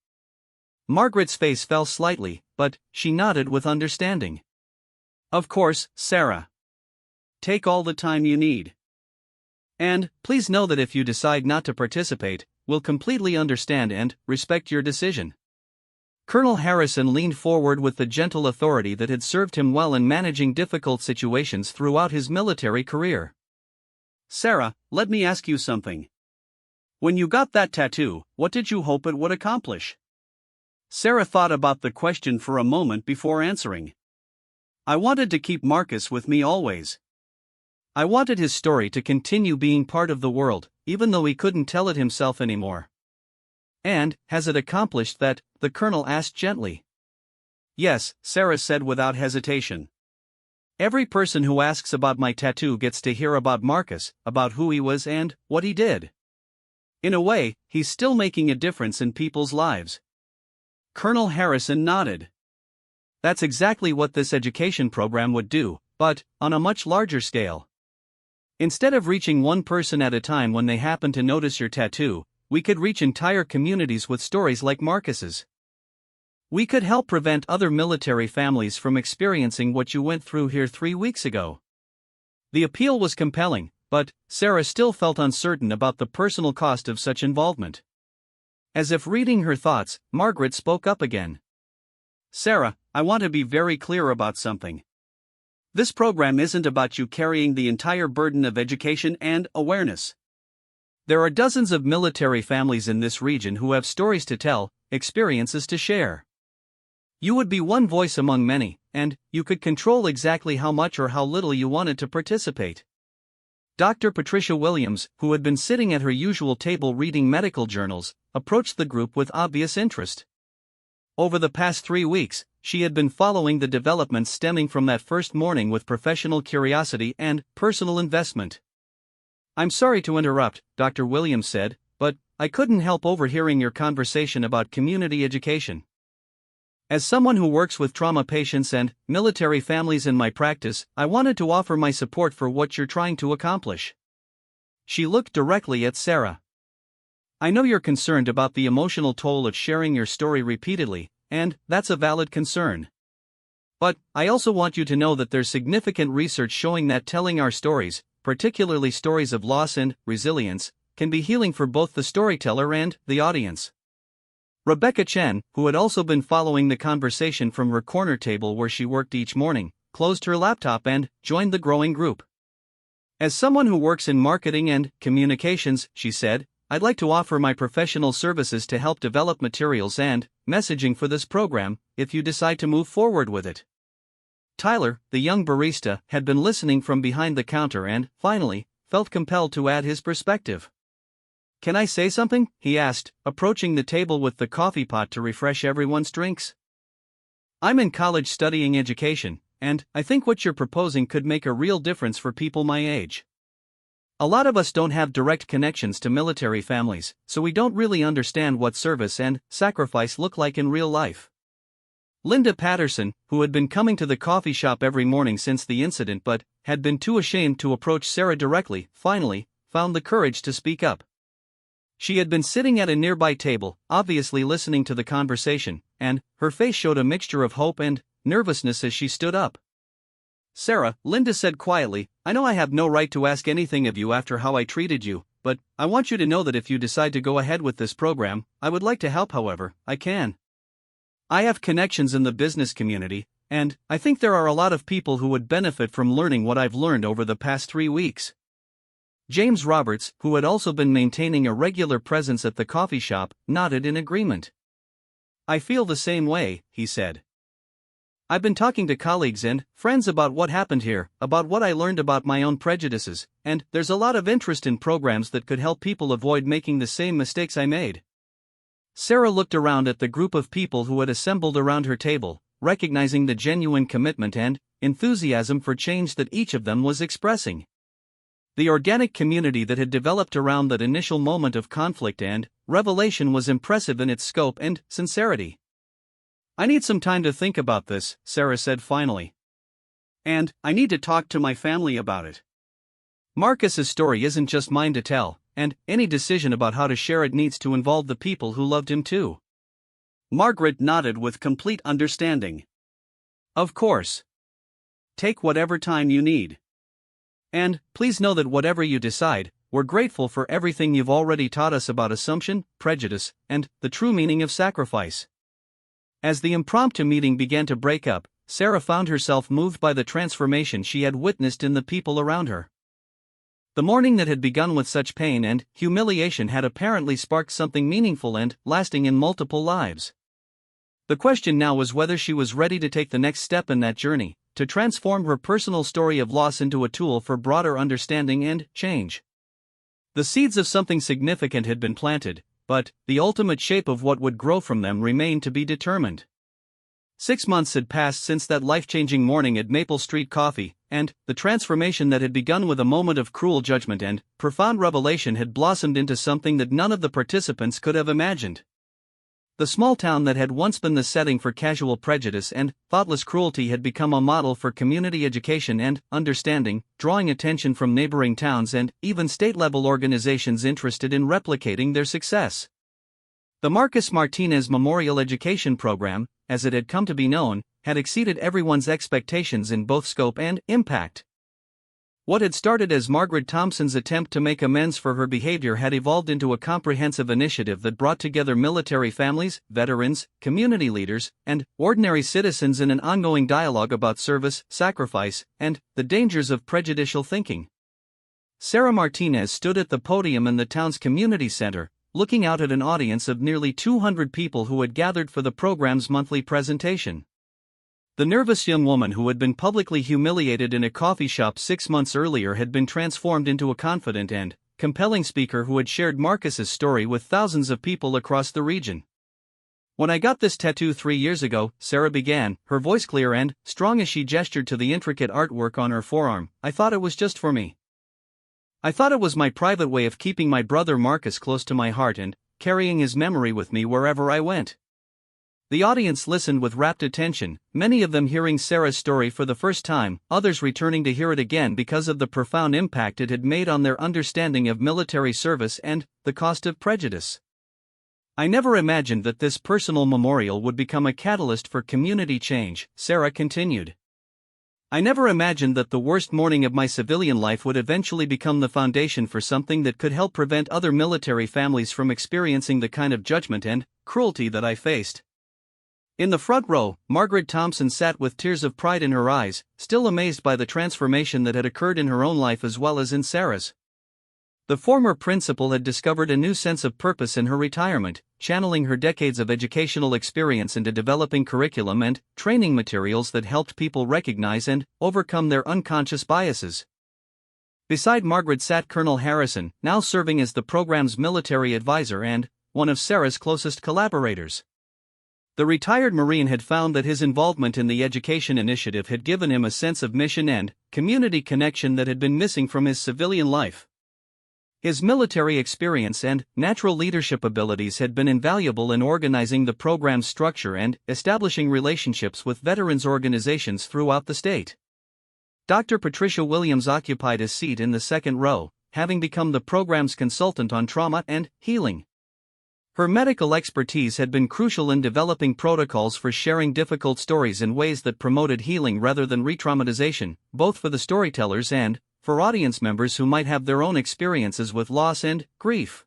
Margaret's face fell slightly, but she nodded with understanding. "Of course, Sarah. Take all the time you need. And please know that if you decide not to participate, we'll completely understand and respect your decision." Colonel Harrison leaned forward with the gentle authority that had served him well in managing difficult situations throughout his military career. "Sarah, let me ask you something. When you got that tattoo, what did you hope it would accomplish?" Sarah thought about the question for a moment before answering. "I wanted to keep Marcus with me always. I wanted his story to continue being part of the world, even though he couldn't tell it himself anymore." "And has it accomplished that?" the colonel asked gently. "Yes," Sarah said without hesitation. "Every person who asks about my tattoo gets to hear about Marcus, about who he was and what he did. In a way, he's still making a difference in people's lives." Colonel Harrison nodded. "That's exactly what this education program would do, but on a much larger scale. Instead of reaching one person at a time when they happen to notice your tattoo, we could reach entire communities with stories like Marcus's. We could help prevent other military families from experiencing what you went through here 3 weeks ago." The appeal was compelling, but Sarah still felt uncertain about the personal cost of such involvement. As if reading her thoughts, Margaret spoke up again. "Sarah, I want to be very clear about something. This program isn't about you carrying the entire burden of education and awareness. There are dozens of military families in this region who have stories to tell, experiences to share. You would be one voice among many, and you could control exactly how much or how little you wanted to participate. Dr. Patricia Williams, who had been sitting at her usual table reading medical journals, approached the group with obvious interest. Over the past 3 weeks, she had been following the developments stemming from that first morning with professional curiosity and personal investment. "I'm sorry to interrupt," Dr. Williams said, "but I couldn't help overhearing your conversation about community education. As someone who works with trauma patients and military families in my practice, I wanted to offer my support for what you're trying to accomplish." She looked directly at Sarah. "I know you're concerned about the emotional toll of sharing your story repeatedly, and that's a valid concern. But I also want you to know that there's significant research showing that telling our stories, particularly stories of loss and resilience, can be healing for both the storyteller and the audience." Rebecca Chen, who had also been following the conversation from her corner table where she worked each morning, closed her laptop and joined the growing group. "As someone who works in marketing and communications," she said, "I'd like to offer my professional services to help develop materials and messaging for this program, if you decide to move forward with it." Tyler, the young barista, had been listening from behind the counter and, finally, felt compelled to add his perspective. "Can I say something?" he asked, approaching the table with the coffee pot to refresh everyone's drinks. "I'm in college studying education, and I think what you're proposing could make a real difference for people my age. A lot of us don't have direct connections to military families, so we don't really understand what service and sacrifice look like in real life." Linda Patterson, who had been coming to the coffee shop every morning since the incident but had been too ashamed to approach Sarah directly, finally found the courage to speak up. She had been sitting at a nearby table, obviously listening to the conversation, and her face showed a mixture of hope and nervousness as she stood up. "Sarah," Linda said quietly, "I know I have no right to ask anything of you after how I treated you, but I want you to know that if you decide to go ahead with this program, I would like to help however I can. I have connections in the business community, and I think there are a lot of people who would benefit from learning what I've learned over the past 3 weeks." James Roberts, who had also been maintaining a regular presence at the coffee shop, nodded in agreement. "I feel the same way," he said. "I've been talking to colleagues and friends about what happened here, about what I learned about my own prejudices, and there's a lot of interest in programs that could help people avoid making the same mistakes I made." Sarah looked around at the group of people who had assembled around her table, recognizing the genuine commitment and enthusiasm for change that each of them was expressing. The organic community that had developed around that initial moment of conflict and revelation was impressive in its scope and sincerity. "I need some time to think about this," Sarah said finally. "And I need to talk to my family about it. Marcus's story isn't just mine to tell, and any decision about how to share it needs to involve the people who loved him too." Margaret nodded with complete understanding. "Of course. Take whatever time you need. And please know that whatever you decide, we're grateful for everything you've already taught us about assumption, prejudice, and the true meaning of sacrifice." As the impromptu meeting began to break up, Sarah found herself moved by the transformation she had witnessed in the people around her. The morning that had begun with such pain and humiliation had apparently sparked something meaningful and lasting in multiple lives. The question now was whether she was ready to take the next step in that journey, to transform her personal story of loss into a tool for broader understanding and change. The seeds of something significant had been planted, but the ultimate shape of what would grow from them remained to be determined. 6 months had passed since that life-changing morning at Maple Street Coffee, and the transformation that had begun with a moment of cruel judgment and profound revelation had blossomed into something that none of the participants could have imagined. The small town that had once been the setting for casual prejudice and thoughtless cruelty had become a model for community education and understanding, drawing attention from neighboring towns and even state-level organizations interested in replicating their success. The Marcus Martinez Memorial Education Program, as it had come to be known, had exceeded everyone's expectations in both scope and impact. What had started as Margaret Thompson's attempt to make amends for her behavior had evolved into a comprehensive initiative that brought together military families, veterans, community leaders, and ordinary citizens in an ongoing dialogue about service, sacrifice, and the dangers of prejudicial thinking. Sarah Martinez stood at the podium in the town's community center, looking out at an audience of nearly 200 people who had gathered for the program's monthly presentation. The nervous young woman who had been publicly humiliated in a coffee shop 6 months earlier had been transformed into a confident and compelling speaker who had shared Marcus's story with thousands of people across the region. "When I got this tattoo 3 years ago," Sarah began, her voice clear and strong as she gestured to the intricate artwork on her forearm, "I thought it was just for me. I thought it was my private way of keeping my brother Marcus close to my heart and carrying his memory with me wherever I went." The audience listened with rapt attention, many of them hearing Sarah's story for the first time, others returning to hear it again because of the profound impact it had made on their understanding of military service and the cost of prejudice. "I never imagined that this personal memorial would become a catalyst for community change," Sarah continued. "I never imagined that the worst morning of my civilian life would eventually become the foundation for something that could help prevent other military families from experiencing the kind of judgment and cruelty that I faced." In the front row, Margaret Thompson sat with tears of pride in her eyes, still amazed by the transformation that had occurred in her own life as well as in Sarah's. The former principal had discovered a new sense of purpose in her retirement, channeling her decades of educational experience into developing curriculum and training materials that helped people recognize and overcome their unconscious biases. Beside Margaret sat Colonel Harrison, now serving as the program's military advisor and one of Sarah's closest collaborators. The retired Marine had found that his involvement in the education initiative had given him a sense of mission and community connection that had been missing from his civilian life. His military experience and natural leadership abilities had been invaluable in organizing the program's structure and establishing relationships with veterans organizations throughout the state. Dr. Patricia Williams occupied a seat in the second row, having become the program's consultant on trauma and healing. Her medical expertise had been crucial in developing protocols for sharing difficult stories in ways that promoted healing rather than re-traumatization, both for the storytellers and for audience members who might have their own experiences with loss and grief.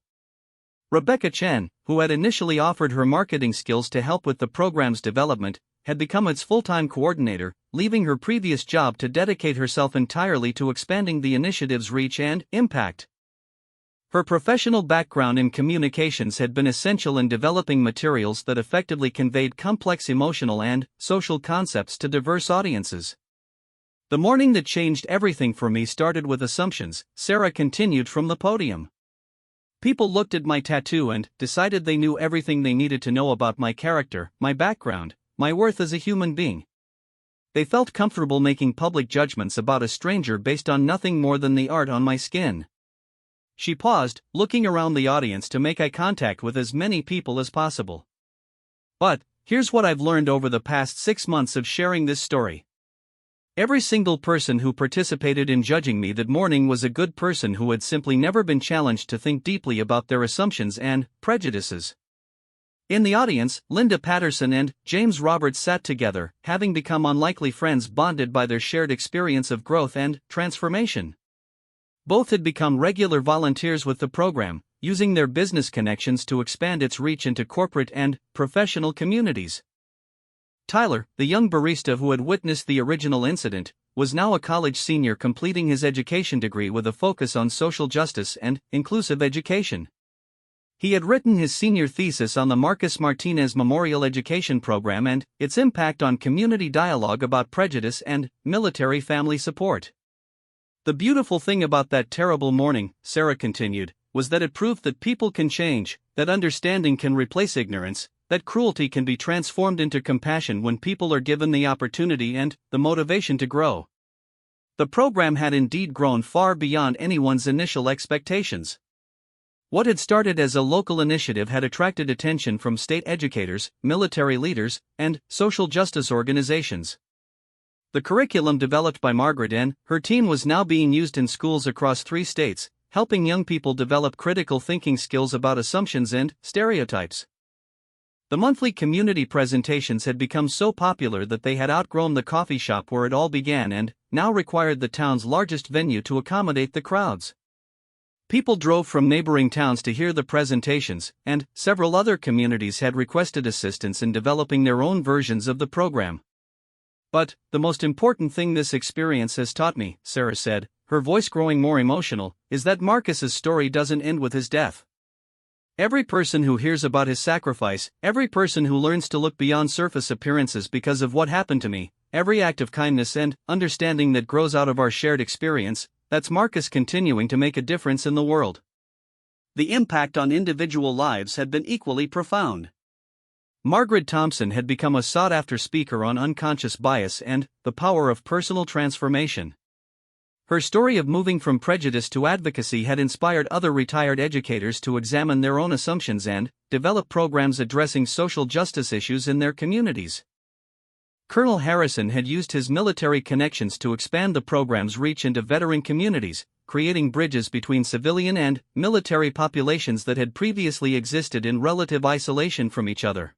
Rebecca Chen, who had initially offered her marketing skills to help with the program's development, had become its full-time coordinator, leaving her previous job to dedicate herself entirely to expanding the initiative's reach and impact. Her professional background in communications had been essential in developing materials that effectively conveyed complex emotional and social concepts to diverse audiences. "The morning that changed everything for me started with assumptions," Sarah continued from the podium. "People looked at my tattoo and decided they knew everything they needed to know about my character, my background, my worth as a human being. They felt comfortable making public judgments about a stranger based on nothing more than the art on my skin." She paused, looking around the audience to make eye contact with as many people as possible. "But here's what I've learned over the past 6 months of sharing this story. Every single person who participated in judging me that morning was a good person who had simply never been challenged to think deeply about their assumptions and prejudices." In the audience, Linda Patterson and James Roberts sat together, having become unlikely friends bonded by their shared experience of growth and transformation. Both had become regular volunteers with the program, using their business connections to expand its reach into corporate and professional communities. Tyler, the young barista who had witnessed the original incident, was now a college senior completing his education degree with a focus on social justice and inclusive education. He had written his senior thesis on the Marcus Martinez Memorial Education Program and its impact on community dialogue about prejudice and military family support. "The beautiful thing about that terrible morning," Sarah continued, "was that it proved that people can change, that understanding can replace ignorance, that cruelty can be transformed into compassion when people are given the opportunity and the motivation to grow." The program had indeed grown far beyond anyone's initial expectations. What had started as a local initiative had attracted attention from state educators, military leaders, and social justice organizations. The curriculum developed by Margaret and her team was now being used in schools across 3 states, helping young people develop critical thinking skills about assumptions and stereotypes. The monthly community presentations had become so popular that they had outgrown the coffee shop where it all began and now required the town's largest venue to accommodate the crowds. People drove from neighboring towns to hear the presentations, and several other communities had requested assistance in developing their own versions of the program. But the most important thing this experience has taught me, Sarah said, her voice growing more emotional, is that Marcus's story doesn't end with his death. Every person who hears about his sacrifice, every person who learns to look beyond surface appearances because of what happened to me, every act of kindness and understanding that grows out of our shared experience, that's Marcus continuing to make a difference in the world. The impact on individual lives had been equally profound. Margaret Thompson had become a sought-after speaker on unconscious bias and the power of personal transformation. Her story of moving from prejudice to advocacy had inspired other retired educators to examine their own assumptions and develop programs addressing social justice issues in their communities. Colonel Harrison had used his military connections to expand the program's reach into veteran communities, creating bridges between civilian and military populations that had previously existed in relative isolation from each other.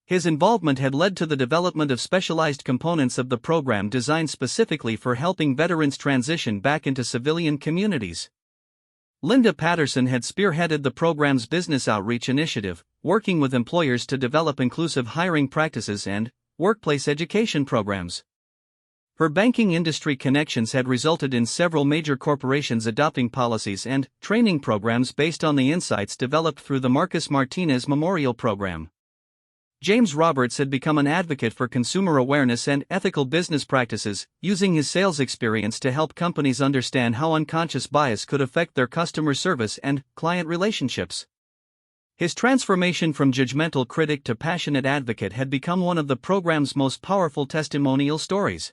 His involvement had led to the development of specialized components of the program designed specifically for helping veterans transition back into civilian communities. Linda Patterson had spearheaded the program's business outreach initiative, working with employers to develop inclusive hiring practices and workplace education programs. Her banking industry connections had resulted in several major corporations adopting policies and training programs based on the insights developed through the Marcus Martinez Memorial Program. James Roberts had become an advocate for consumer awareness and ethical business practices, using his sales experience to help companies understand how unconscious bias could affect their customer service and client relationships. His transformation from judgmental critic to passionate advocate had become one of the program's most powerful testimonial stories.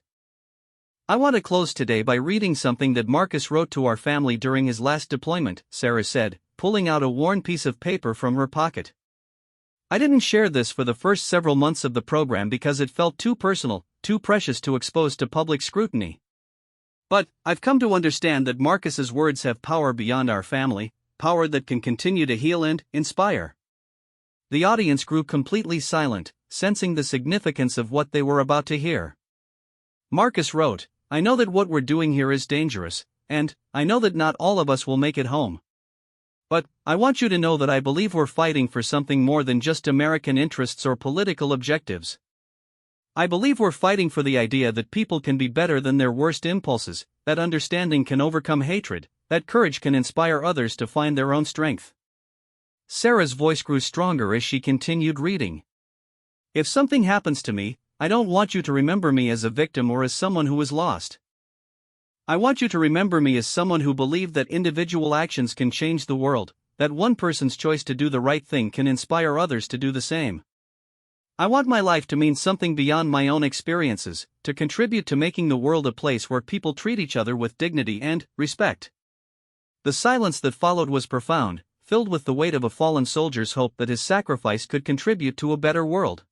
I want to close today by reading something that Marcus wrote to our family during his last deployment, Sarah said, pulling out a worn piece of paper from her pocket. I didn't share this for the first several months of the program because it felt too personal, too precious to expose to public scrutiny. But I've come to understand that Marcus's words have power beyond our family, power that can continue to heal and inspire. The audience grew completely silent, sensing the significance of what they were about to hear. Marcus wrote, "I know that what we're doing here is dangerous, and I know that not all of us will make it home. But I want you to know that I believe we're fighting for something more than just American interests or political objectives. I believe we're fighting for the idea that people can be better than their worst impulses, that understanding can overcome hatred, that courage can inspire others to find their own strength." Sarah's voice grew stronger as she continued reading. "If something happens to me, I don't want you to remember me as a victim or as someone who is lost. I want you to remember me as someone who believed that individual actions can change the world, that one person's choice to do the right thing can inspire others to do the same. I want my life to mean something beyond my own experiences, to contribute to making the world a place where people treat each other with dignity and respect." The silence that followed was profound, filled with the weight of a fallen soldier's hope that his sacrifice could contribute to a better world.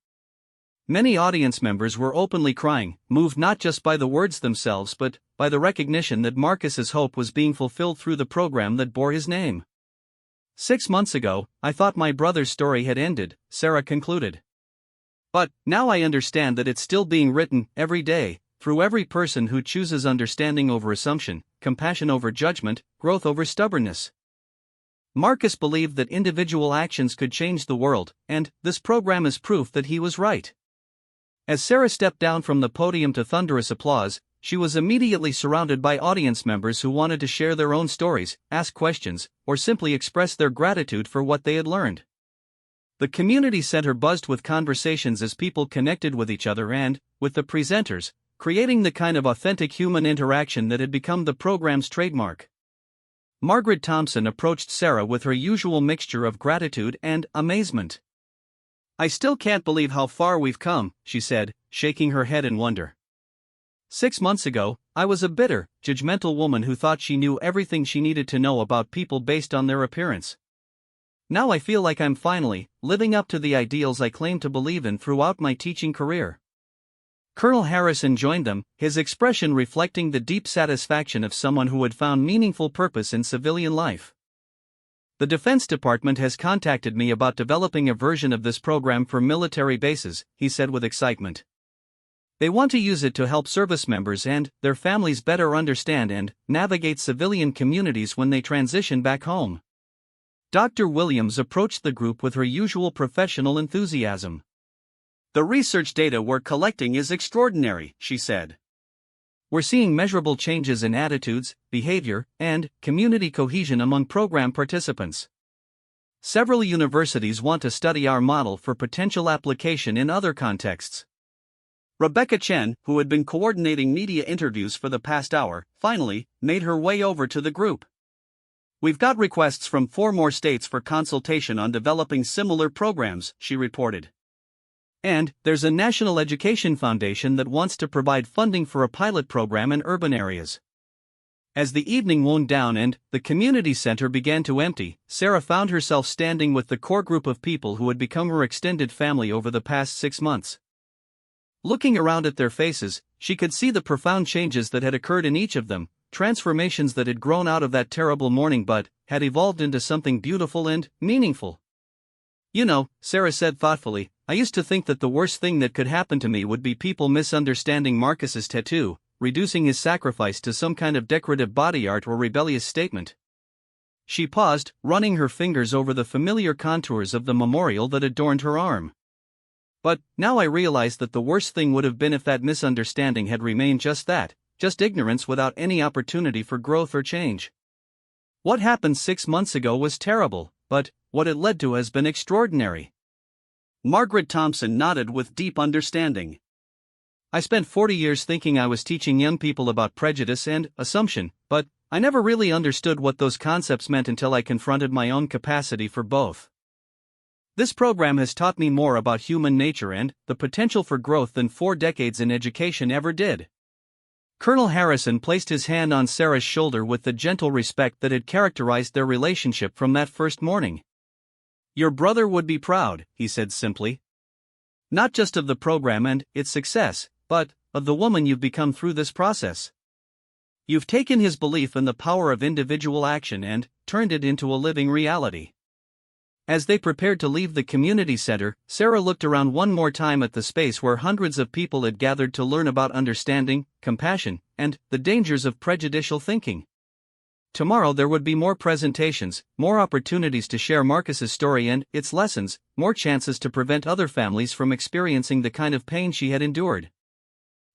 Many audience members were openly crying, moved not just by the words themselves but by the recognition that Marcus's hope was being fulfilled through the program that bore his name. 6 months ago, I thought my brother's story had ended, Sarah concluded. But now I understand that it's still being written every day, through every person who chooses understanding over assumption, compassion over judgment, growth over stubbornness. Marcus believed that individual actions could change the world, and this program is proof that he was right. As Sarah stepped down from the podium to thunderous applause, she was immediately surrounded by audience members who wanted to share their own stories, ask questions, or simply express their gratitude for what they had learned. The community center buzzed with conversations as people connected with each other and with the presenters, creating the kind of authentic human interaction that had become the program's trademark. Margaret Thompson approached Sarah with her usual mixture of gratitude and amazement. "I still can't believe how far we've come," she said, shaking her head in wonder. 6 months ago, I was a bitter, judgmental woman who thought she knew everything she needed to know about people based on their appearance. Now I feel like I'm finally living up to the ideals I claimed to believe in throughout my teaching career." Colonel Harrison joined them, his expression reflecting the deep satisfaction of someone who had found meaningful purpose in civilian life. The Defense Department has contacted me about developing a version of this program for military bases, he said with excitement. They want to use it to help service members and their families better understand and navigate civilian communities when they transition back home. Dr. Williams approached the group with her usual professional enthusiasm. The research data we're collecting is extraordinary, she said. We're seeing measurable changes in attitudes, behavior, and community cohesion among program participants. Several universities want to study our model for potential application in other contexts. Rebecca Chen, who had been coordinating media interviews for the past hour, finally made her way over to the group. We've got requests from 4 more states for consultation on developing similar programs, she reported. And there's a National Education Foundation that wants to provide funding for a pilot program in urban areas. As the evening wound down and the community center began to empty, Sarah found herself standing with the core group of people who had become her extended family over the past 6 months. Looking around at their faces, she could see the profound changes that had occurred in each of them, transformations that had grown out of that terrible morning but had evolved into something beautiful and meaningful. You know, Sarah said thoughtfully, I used to think that the worst thing that could happen to me would be people misunderstanding Marcus's tattoo, reducing his sacrifice to some kind of decorative body art or rebellious statement. She paused, running her fingers over the familiar contours of the memorial that adorned her arm. But now I realize that the worst thing would have been if that misunderstanding had remained just that, just ignorance without any opportunity for growth or change. What happened 6 months ago was terrible, but what it led to has been extraordinary. Margaret Thompson nodded with deep understanding. I spent 40 years thinking I was teaching young people about prejudice and assumption, but I never really understood what those concepts meant until I confronted my own capacity for both. This program has taught me more about human nature and the potential for growth than 4 decades in education ever did. Colonel Harrison placed his hand on Sarah's shoulder with the gentle respect that had characterized their relationship from that first morning. Your brother would be proud, he said simply. Not just of the program and its success, but of the woman you've become through this process. You've taken his belief in the power of individual action and turned it into a living reality. As they prepared to leave the community center, Sarah looked around one more time at the space where hundreds of people had gathered to learn about understanding, compassion, and the dangers of prejudicial thinking. Tomorrow there would be more presentations, more opportunities to share Marcus's story and its lessons, more chances to prevent other families from experiencing the kind of pain she had endured.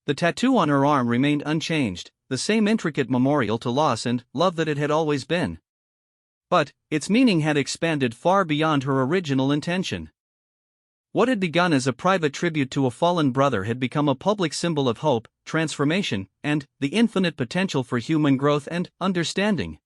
The tattoo on her arm remained unchanged, the same intricate memorial to loss and love that it had always been. But its meaning had expanded far beyond her original intention. What had begun as a private tribute to a fallen brother had become a public symbol of hope, transformation, and the infinite potential for human growth and understanding.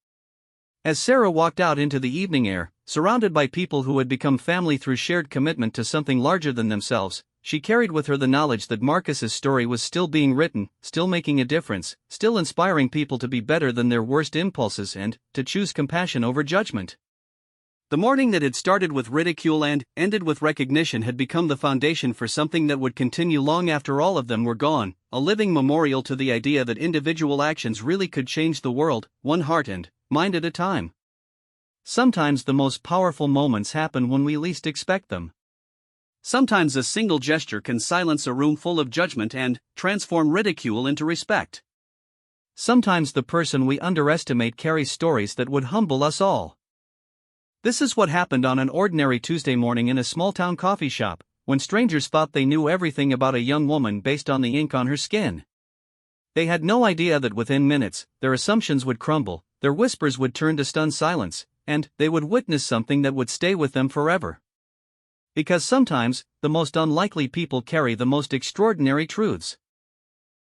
As Sarah walked out into the evening air, surrounded by people who had become family through shared commitment to something larger than themselves, she carried with her the knowledge that Marcus's story was still being written, still making a difference, still inspiring people to be better than their worst impulses and to choose compassion over judgment. The morning that had started with ridicule and ended with recognition had become the foundation for something that would continue long after all of them were gone, a living memorial to the idea that individual actions really could change the world, one heart and mind at a time. Sometimes the most powerful moments happen when we least expect them. Sometimes a single gesture can silence a room full of judgment and transform ridicule into respect. Sometimes the person we underestimate carries stories that would humble us all. This is what happened on an ordinary Tuesday morning in a small-town coffee shop, when strangers thought they knew everything about a young woman based on the ink on her skin. They had no idea that within minutes, their assumptions would crumble, their whispers would turn to stunned silence, and they would witness something that would stay with them forever. Because sometimes, the most unlikely people carry the most extraordinary truths.